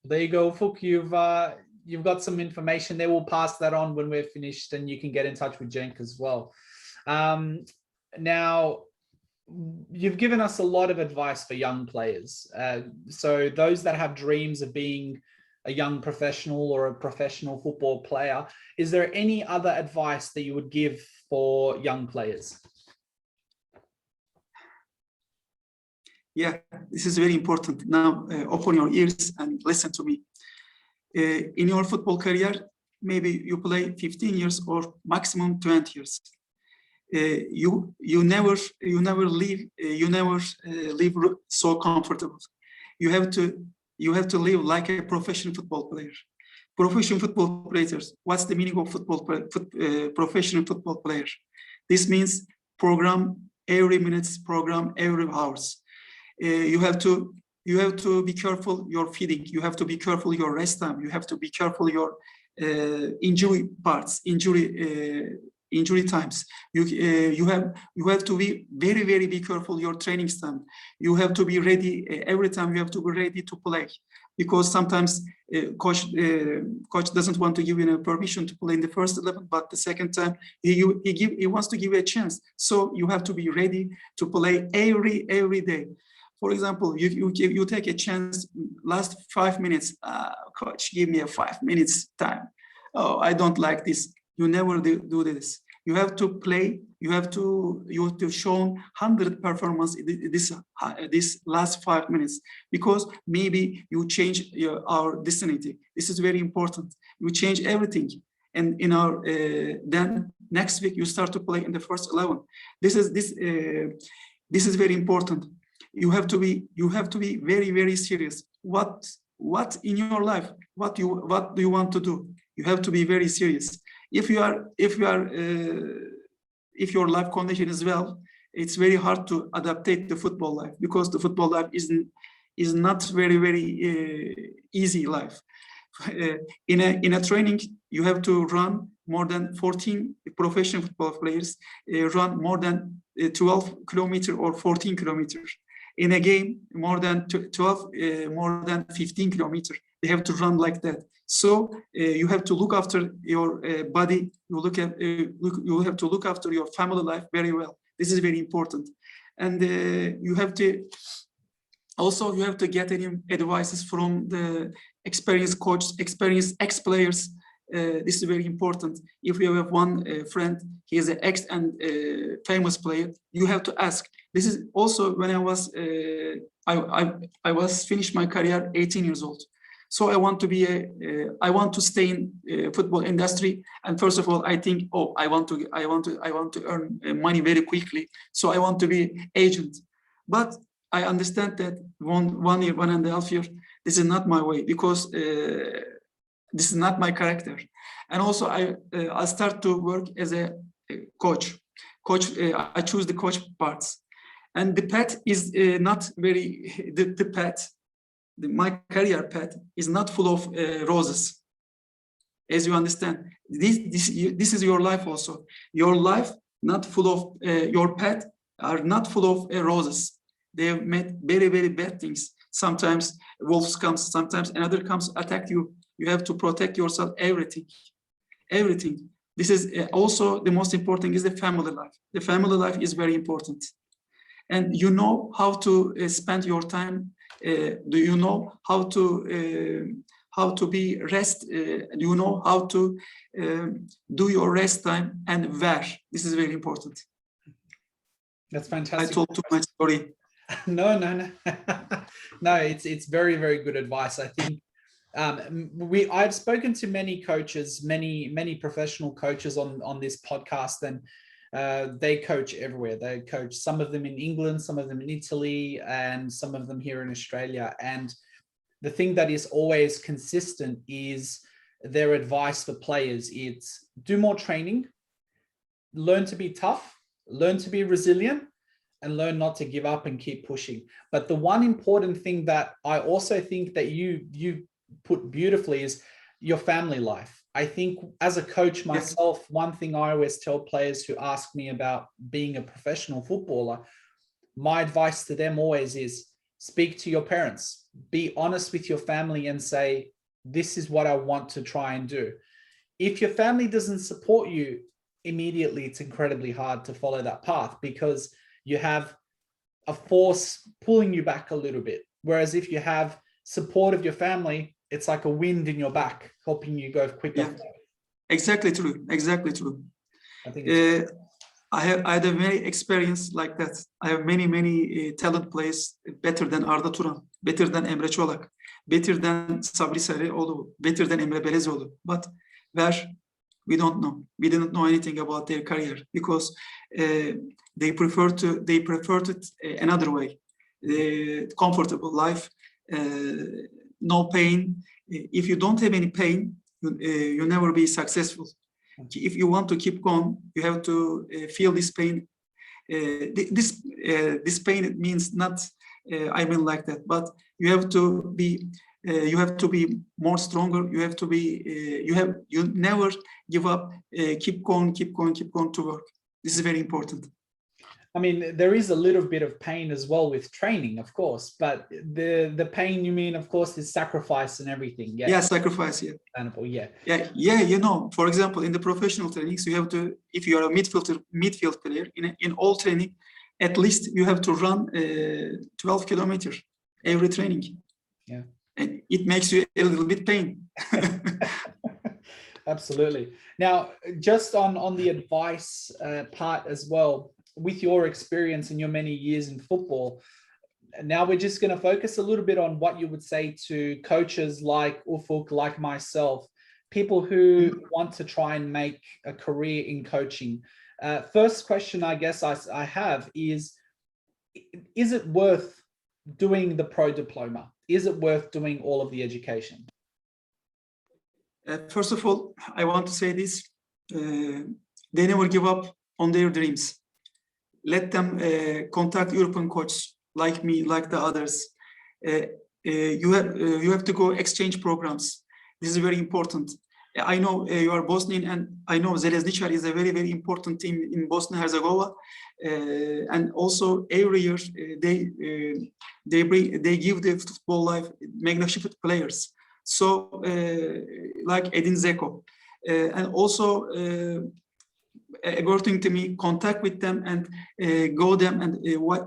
There you go, Ufuk. You've got some information there. We'll pass that on when we're finished, and you can get in touch with Cenk as well. Now, you've given us a lot of advice for young players. So those that have dreams of being a young professional or a professional football player, is there any other advice that you would give for young players? Yeah, this is very important. Now, open your ears and listen to me. In your football career, maybe you play 15 years or maximum 20 years. You never live so comfortable. You have to live like a professional football player. Professional football players. What's the meaning of professional football player? This means program every minutes, program every hours. You have to be careful your feeding. You have to be careful your rest time. You have to be careful your injury times. You have to be very be careful your training time. You have to be ready every time. You have to be ready to play, because sometimes coach doesn't want to give you permission to play in the first 11, but the second time he wants to give you a chance. So you have to be ready to play every day. For example, you take a chance last 5 minutes. Coach, give me a 5 minutes time. Oh, I don't like this. You never do this. You have to play. You have to show 100 performance this last 5 minutes, because maybe you change our destiny. This is very important. You change everything, and in our then next week you start to play in the first 11. This is very important. You have to be very serious. What in your life? What do you want to do? You have to be very serious. If your life condition is well, it's very hard to adaptate the football life, because the football life is not very easy life. In a training, you have to run more than 14 professional football players run more than 12 kilometers or 14 kilometers. In a game, more than 15 kilometers. They have to run like that. So you have to look after your body. You have to look after your family life very well. This is very important, and you have to get any advices from the experienced coach, experienced ex-players. this is very important. If you have one friend, he is an ex and famous player, you have to ask. This is also when I was finished my career 18 years old. So I want to be I want to stay in football industry. And first of all, I think, oh, I want to earn money very quickly. So I want to be agent. But I understand that 1 year, 1.5 years, this is not my way, because this is not my character. And also I start to work as a coach. I choose the coach parts. And the path is not very, the path, my career path is not full of roses. As you understand, this is your life also. Your life not full of, your path are not full of roses. They have met very, very bad things. Sometimes wolves comes, sometimes another comes attack you. You have to protect yourself, everything. This is also the most important is the family life. The family life is very important. And you know how to spend your time. Do you know how to be rest? Do you know how to do your rest time and where? This is very important. That's fantastic. I told too much, sorry. No. No, it's very, very good advice. I think I've spoken to many coaches, many professional coaches on this podcast, and they coach everywhere. They coach, some of them in England, some of them in Italy, and some of them here in Australia. And the thing that is always consistent is their advice for players. It's do more training, learn to be tough, learn to be resilient, and learn not to give up and keep pushing. But the one important thing that I also think that you put beautifully is your family life. I think as a coach myself, one thing I always tell players who ask me about being a professional footballer, my advice to them always is speak to your parents, be honest with your family and say, this is what I want to try and do. If your family doesn't support you immediately, it's incredibly hard to follow that path because you have a force pulling you back a little bit. Whereas if you have support of your family, it's like a wind in your back, helping you go quicker. Yeah, exactly true. I think I had a very experience like that. I have many talent players better than Arda Turan, better than Emre Çolak, better than Sabri Sarıoğlu, better than Emre Belezoğlu. But where we don't know. We didn't know anything about their career because they preferred it another way. Comfortable life, no pain. If you don't have any pain, you never be successful. If you want to keep going, you have to feel this pain. This pain means not, I mean like that, but you have to be more stronger. You have to be, you never give up. Keep going to work. This is very important. I mean, there is a little bit of pain as well with training, of course, but the pain you mean, of course, is sacrifice and everything. Yeah, sacrifice. Yeah. Yeah. You know, for example, in the professional trainings, you have to, if you are a midfield player, in all training, at least you have to run 12 kilometers every training. Yeah. And it makes you a little bit pain. Absolutely. Now, just on the advice part as well, with your experience and your many years in football, now we're just going to focus a little bit on what you would say to coaches like Ufuk, like myself, people who want to try and make a career in coaching. First question I guess I have is it worth doing the pro diploma? Is it worth doing all of the education? First of all, I want to say this. They never give up on their dreams. Let them contact European coaches like me, like the others. You have to go exchange programs. This is very important. I know you are Bosnian, and I know Željezničar is a very important team in Bosnia and Herzegovina. And also every year they give the football life magnificent players. So like Edin Dzeko, and also according to me, contact with them and go them and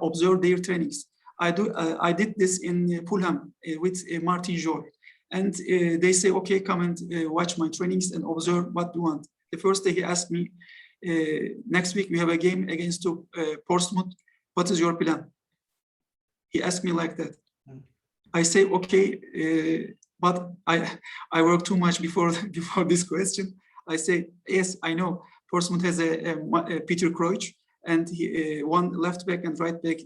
observe their trainings. I did this in Fulham with Martin Jol. and they say, okay, come and watch my trainings and observe what you want. The first day he asked me, next week we have a game against Portsmouth. What is your plan? He asked me like that. I say, okay, but I work too much before this question. I say, yes, I know. Portsmouth has a Peter Crouch, and one left back and right back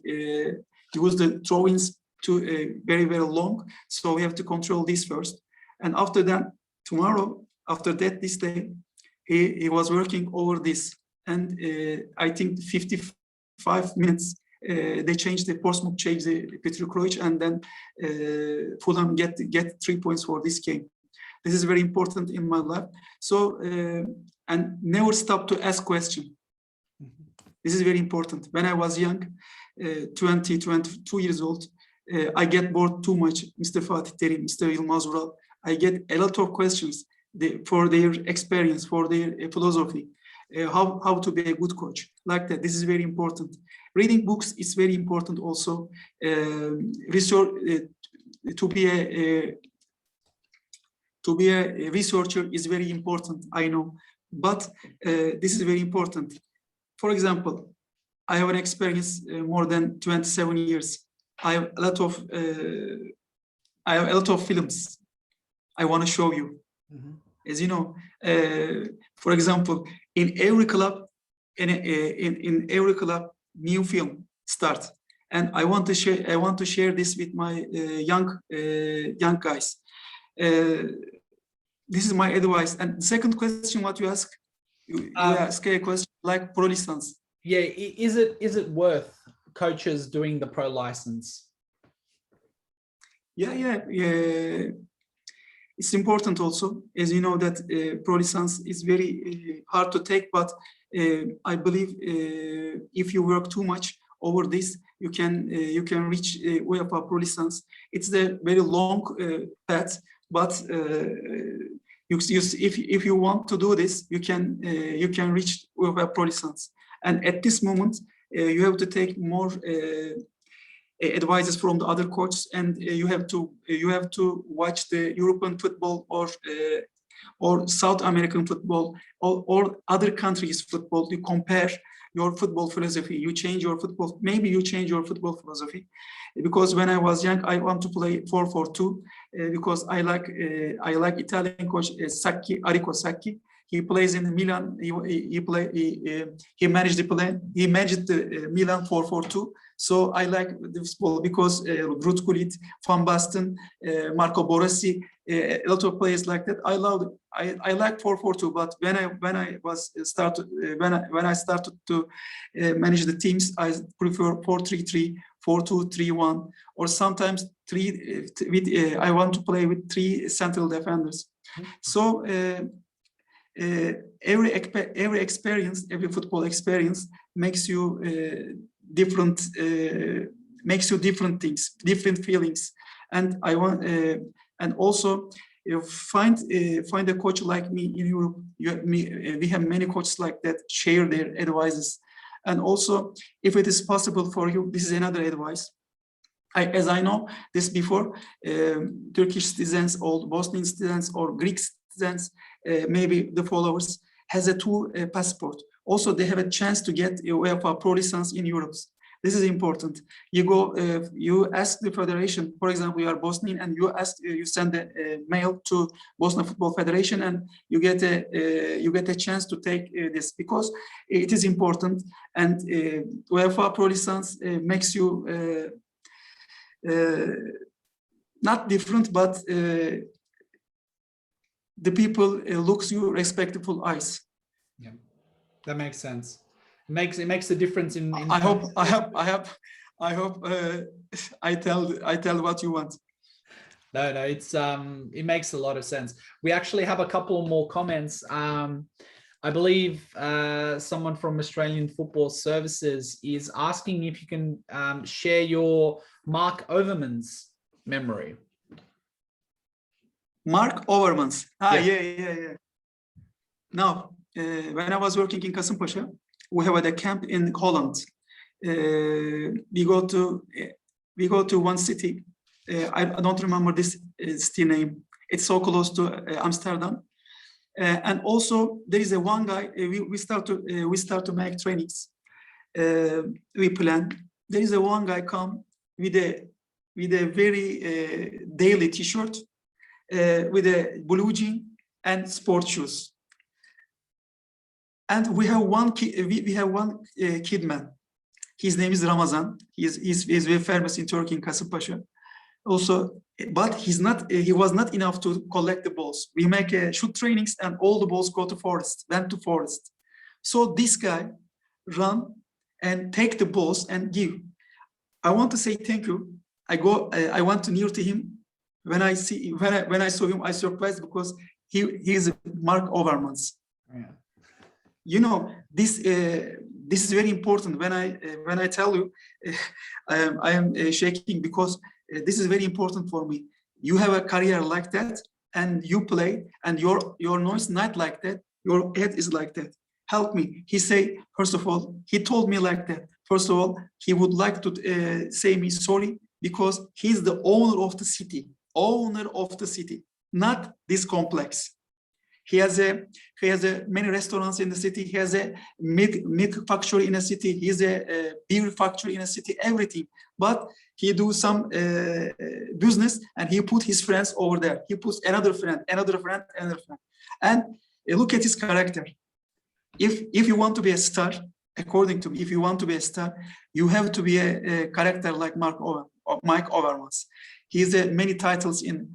use the throw-ins to very, very long. So we have to control this first. And after that, tomorrow, after that, this day, he was working over this. And I think 55 minutes, they changed the Portsmouth, changed the Peter Crouch, and then Fulham get 3 points for this game. This is very important in my life. So, and never stop to ask questions. This is very important. When I was young, 22 years old, I get bored too much. Mr. Fatih Terim, Mr. Yılmaz Vural, I get a lot of questions for their experience, for their philosophy, how to be a good coach, like that. This is very important. Reading books is very important also. Research, to be a researcher is very important, I know, but this is very important. For example, I have an experience more than 27 years. I have a lot of films I want to show you. Mm-hmm. As you know, for example, in every club, in every club, new film starts, and I want to share this with my young guys. This is my advice. And the second question, what you ask, you ask a question like pro license. Yeah, is it worth coaches doing the pro license? Yeah. It's important also, as you know, that pro license is very hard to take, but I believe if you work too much over this, you can reach UEFA pro license. It's a very long path, but if you want to do this, you can reach UEFA pro license. And at this moment, you have to take more advices from the other coaches, and you have to watch the European football or South American football or other countries' football. You compare your football philosophy. You change your football. Maybe you change your football philosophy. Because when I was young, I want to play 4-4-2 because I like Italian coach Arrigo Sacchi. He plays in Milan. He managed the plan. He managed the Milan 4-4-2. So I like this ball because Ruud Gullit, Van Basten, Marco Borossi, a lot of players like that. I like 4-4-2. But when I started to manage the teams, I prefer 4-3-3, 4-2-3-1, or sometimes I want to play with 3 central defenders. So every experience, every football experience makes you different things, different feelings, and I want and also find a coach like me in Europe. We have many coaches like that, share their advices, and also if it is possible for you, this is another advice. As I know this before, Turkish citizens or Bosnian citizens or Greek citizens, maybe the followers, has a 2 passport. Also, they have a chance to get UEFA Pro license in Europe. This is important. You ask the federation. For example, you are Bosnian, and you send a mail to Bosnia Football Federation, and you get a chance to take this because it is important. And UEFA Pro license makes you not different, but the people looks you respectful eyes. Yeah, that makes sense. It makes a difference in I hope I tell what you want. No, it's it makes a lot of sense. We actually have a couple more comments. I believe someone from Australian Football Services is asking if you can share your Mark Overmans memory. Mark Overmans. Yeah. Yeah. Now, when I was working in Kasımpaşa, we have a camp in Holland. We go to one city. I don't remember this city name. It's so close to Amsterdam. And also there is a one guy. We start to make trainings. We plan. There is a one guy come with a very daily T-shirt, with a blue jean and sport shoes. And we have one kid man. His name is Ramazan. He's very famous in Turkey, in Kasımpaşa. Also, but he was not enough to collect the balls. We make shoot trainings and all the balls went to forest. So this guy run and take the balls and give. I want to say thank you. I went to near to him. When I saw him, I surprised because he is Mark Overmans. Yeah. You know, this is very important. When I tell you, I am shaking because this is very important for me. You have a career like that, and you play, and your noise not like that. Your head is like that. Help me. He say, first of all, he told me like that. First of all, he would like to say me sorry because he's the owner of the city, not this complex. He has many restaurants in the city. He has a milk factory in a city. He has a beer factory in a city. Everything, but he do some business and he put his friends over there. He puts another friend, and look at his character. If you want to be a star, according to me, if you want to be a star, you have to be a character like Mike Overmans. He has many titles in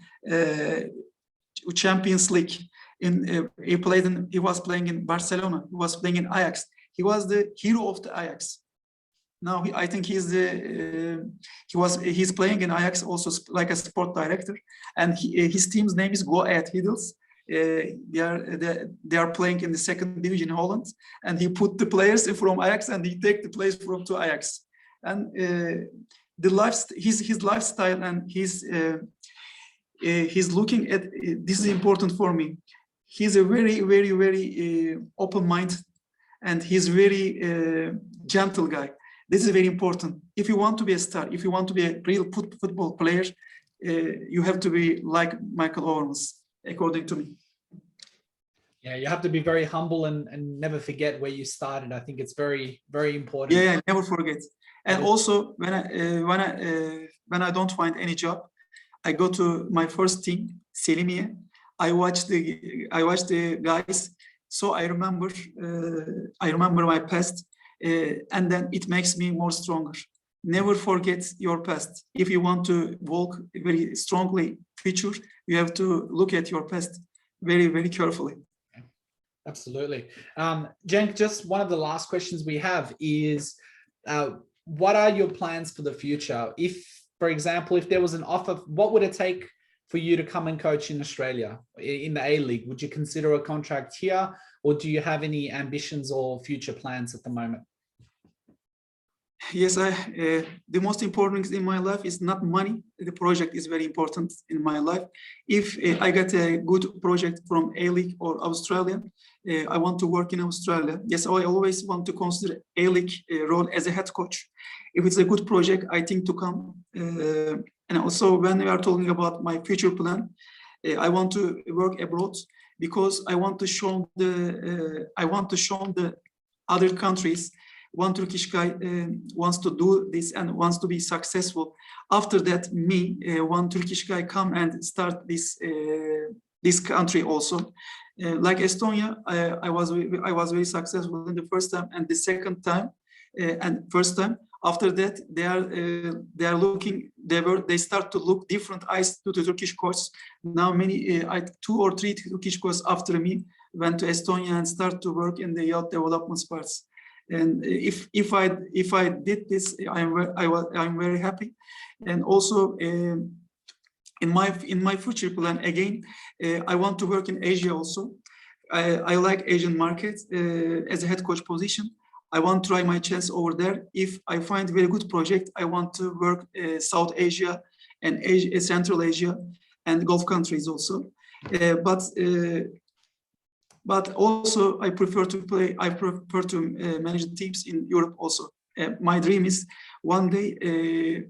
Champions League. He was playing in Barcelona. He was playing in Ajax. He was the hero of the Ajax. Now I think he's playing in Ajax also like a sport director, and his team's name is Go Ahead Hiddles. They are playing in the second division in Holland, and he put the players from Ajax and he take the players from to Ajax. And his lifestyle and he's looking at this is important for me. He's a very, very, very open mind, and he's very gentle guy. This is very important. If you want to be a star, if you want to be a real football player, you have to be like Michael Overmans, according to me. Yeah, you have to be very humble and never forget where you started. I think it's very, very important. Yeah, never forget. And also, when I don't find any job, I go to my first team, Selimiye. I watch the guys, so I remember my past, and then it makes me more stronger. Never forget your past. If you want to walk very strongly future, you have to look at your past very, very carefully. Absolutely. Cenk, just one of the last questions we have is, what are your plans for the future? If, for example, if there was an offer, what would it take for you to come and coach in Australia in the A-League? Would you consider a contract here, or do you have any ambitions or future plans at the moment? Yes, the most important thing in my life is not money. The project is very important in my life. If I get a good project from A-League or Australia, I want to work in Australia. Yes, I always want to consider A-League role as a head coach. If it's a good project, I think to come. And also, when we are talking about my future plan, I want to work abroad because I want to show the other countries. One Turkish guy wants to do this and wants to be successful. After that, one Turkish guy come and start this country also. Like Estonia, I was very successful in the first time and the second time, and first time. After that, they start to look different eyes to the Turkish course. Now 2 or 3 Turkish courses after me went to Estonia and start to work in the youth development parts. And if I did this, I'm very happy. And also in my future plan again, I want to work in Asia also. I like Asian market as a head coach position. I want to try my chance over there. If I find a very good project, I want to work South Asia and Central Asia and Gulf countries also. But also I prefer to manage teams in Europe also. My dream is one day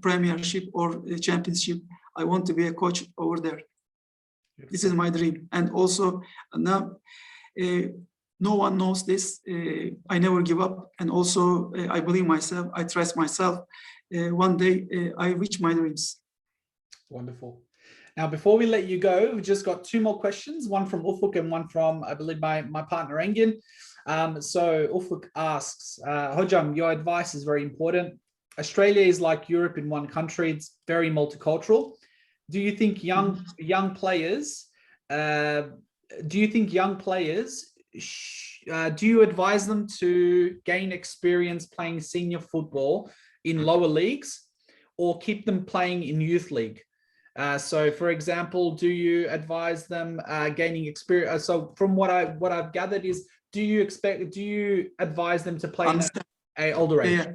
Premiership or Championship. I want to be a coach over there. This is my dream. And also now, no one knows this. I never give up. And also I believe myself, I trust myself. One day I reach my dreams. Wonderful. Now, before we let you go, we've just got two more questions, one from Ufuk and one from, I believe, my partner, Engin. So Ufuk asks, Hojam, your advice is very important. Australia is like Europe in one country. It's very multicultural. Do you think young players, do you advise them to gain experience playing senior football in lower leagues or keep them playing in youth league? So, for example, do you advise them gaining experience? So, from what I've gathered is, do you advise them to play in an older age? Yeah.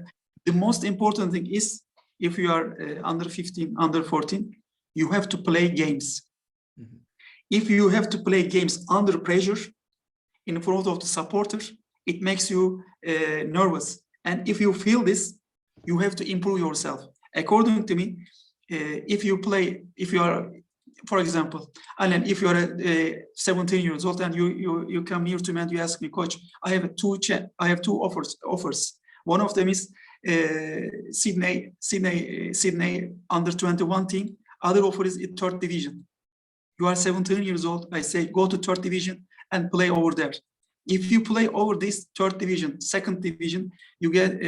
The most important thing is if you are under 15, under 14, you have to play games. Mm-hmm. If you have to play games under pressure in front of the supporters, it makes you nervous. And if you feel this, you have to improve yourself. According to me, if you are, for example, Alan, if you are 17 years old and you come here to me and you ask me, Coach, I have two offers. One of them is Sydney under 21 team. Other offer is in third division. You are 17 years old. I say go to third division and play over there. If you play over this third division, second division, you get.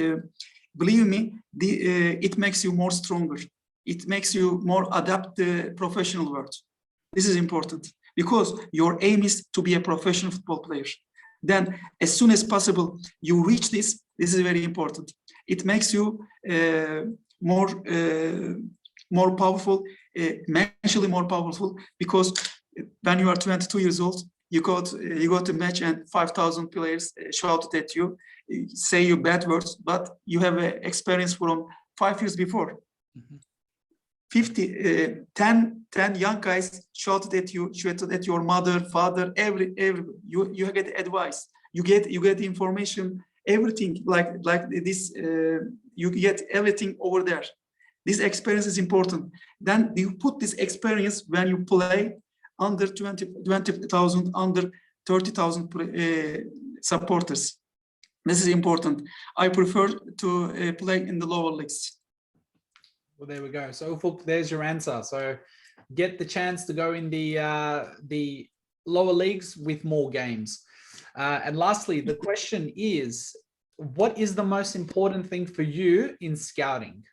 Believe me, it makes you more stronger. It makes you more adapt the professional world. This is important because your aim is to be a professional football player. Then, as soon as possible, you reach this. This is very important. It makes you more powerful, mentally more powerful. Because when you are 22 years old, you got to match and 5,000 players shouted at you, say you bad words, but you have experience from 5 years before. Mm-hmm. 10 young guys shouted at you, shouted at your mother, father, every you get advice, you get information, everything like this, you get everything over there. This experience is important. Then you put this experience when you play under 20,000, under 30,000 supporters. This is important. I prefer to play in the lower leagues. Well, there we go. So there's your answer. So get the chance to go in the lower leagues with more games. And lastly, the question is, what is the most important thing for you in scouting?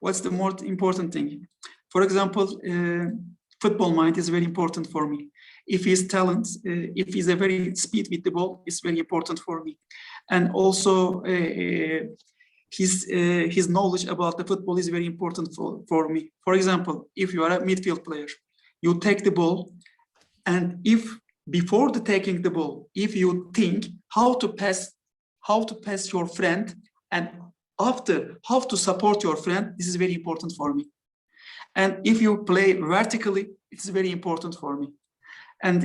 What's the most important thing? For example, football mind is very important for me. If he's talent, if he's a very speed with the ball, it's very important for me. And also his knowledge about the football is very important for me. For example, if you are a midfield player, you take the ball, and if before taking the ball, if you think how to pass your friend, and after how to support your friend, this is very important for me. And if you play vertically, it's very important for me. And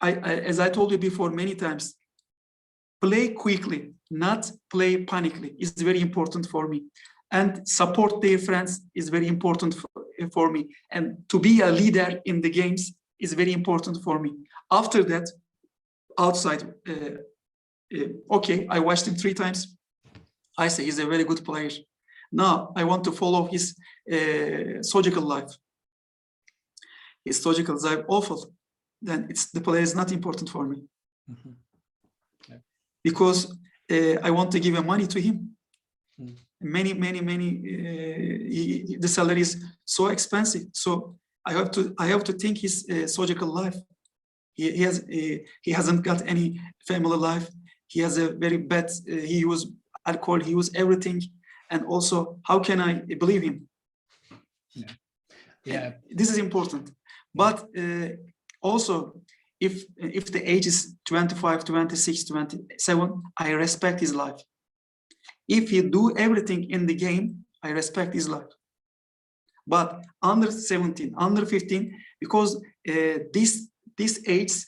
as I told you before many times, play quickly, not play panically, is very important for me. And support their friends is very important for me. And to be a leader in the games is very important for me. After that, outside, okay, I watched him 3 times. I say he's a very good player. Now I want to follow his surgical life. His surgical life awful. Then the player is not important for me. Mm-hmm. Yeah. Because I want to give money to him. Mm. Many. The salary is so expensive. So I have to think his surgical life. He hasn't got any family life. He has a very bad. He used alcohol. He used everything. And also, how can I believe him? Yeah. This is important. But also, if the age is 25, 26, 27, I respect his life. If he do everything in the game, I respect his life. But under 17, under 15, because this age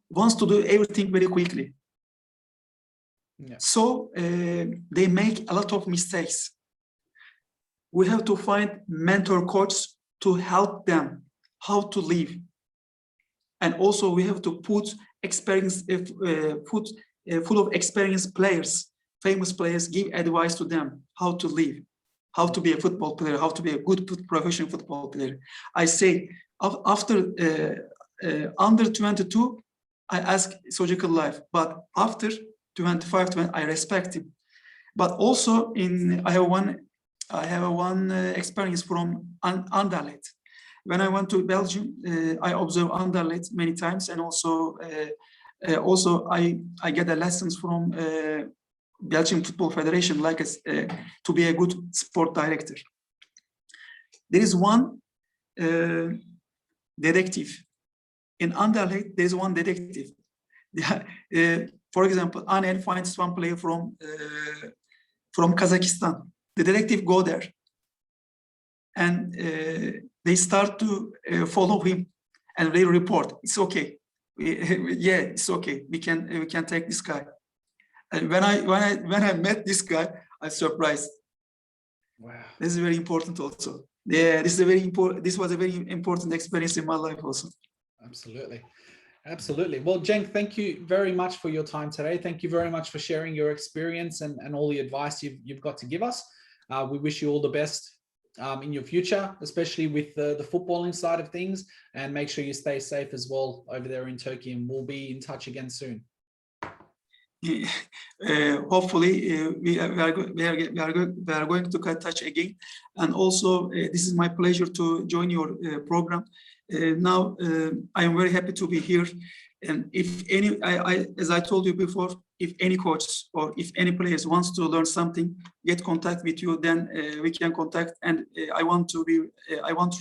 wants to do everything very quickly. Yeah. So they make a lot of mistakes. we have to find mentor coaches to help them how to live. And also we have to put full of experienced players, famous players, give advice to them how to live, how to be a football player, how to be a good professional football player. I say after under 22, I ask social life, but after 25, I respect him. But also I have one experience from Anderlecht. When I went to Belgium, I observed Anderlecht many times, and also I get the lessons from Belgian Football Federation, like to be a good sport director. There is one detective in Anderlecht. There is one detective. For example, Anel finds one player from Kazakhstan. The detective go there, and they start to follow him, and they report. It's okay. Yeah, it's okay. We can take this guy. And when I met this guy, I was surprised. Wow, this is very important also. Yeah, this is a very important. This was a very important experience in my life also. Absolutely. Absolutely. Well, Cenk, thank you very much for your time today. Thank you very much for sharing your experience and all the advice you've got to give us. We wish you all the best in your future, especially with the footballing side of things, and make sure you stay safe as well over there in Turkey, and we'll be in touch again soon. Hopefully we are going to touch again, and also this is my pleasure to join your program. Now I am very happy to be here, and if any, as I told you before, if any coach or if any players wants to learn something, get contact with you, then we can contact, and I want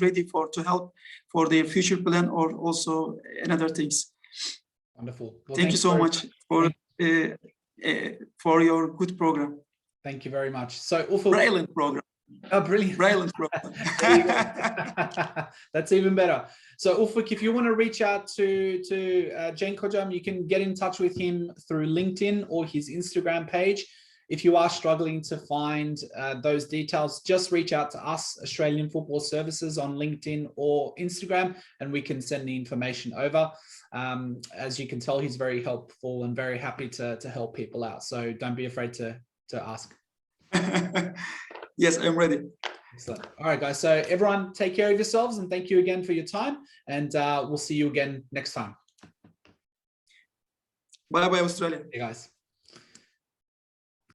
ready to help for their future plan or also another things. Wonderful. Well, thank you so much for your good program. Thank you very much. So, brilliant program. Oh, brilliant. Brilliant program. That's even better. So, Ufuk, if you want to reach out to Cenk Ozcan, you can get in touch with him through LinkedIn or his Instagram page. If you are struggling to find those details, just reach out to us, Australian Football Services, on LinkedIn or Instagram, and we can send the information over. As you can tell, he's very helpful and very happy to help people out. So don't be afraid to ask. Yes, I'm ready. Excellent. All right, guys. So everyone, take care of yourselves, and thank you again for your time. And we'll see you again next time. Bye-bye, Australia. Hey, guys.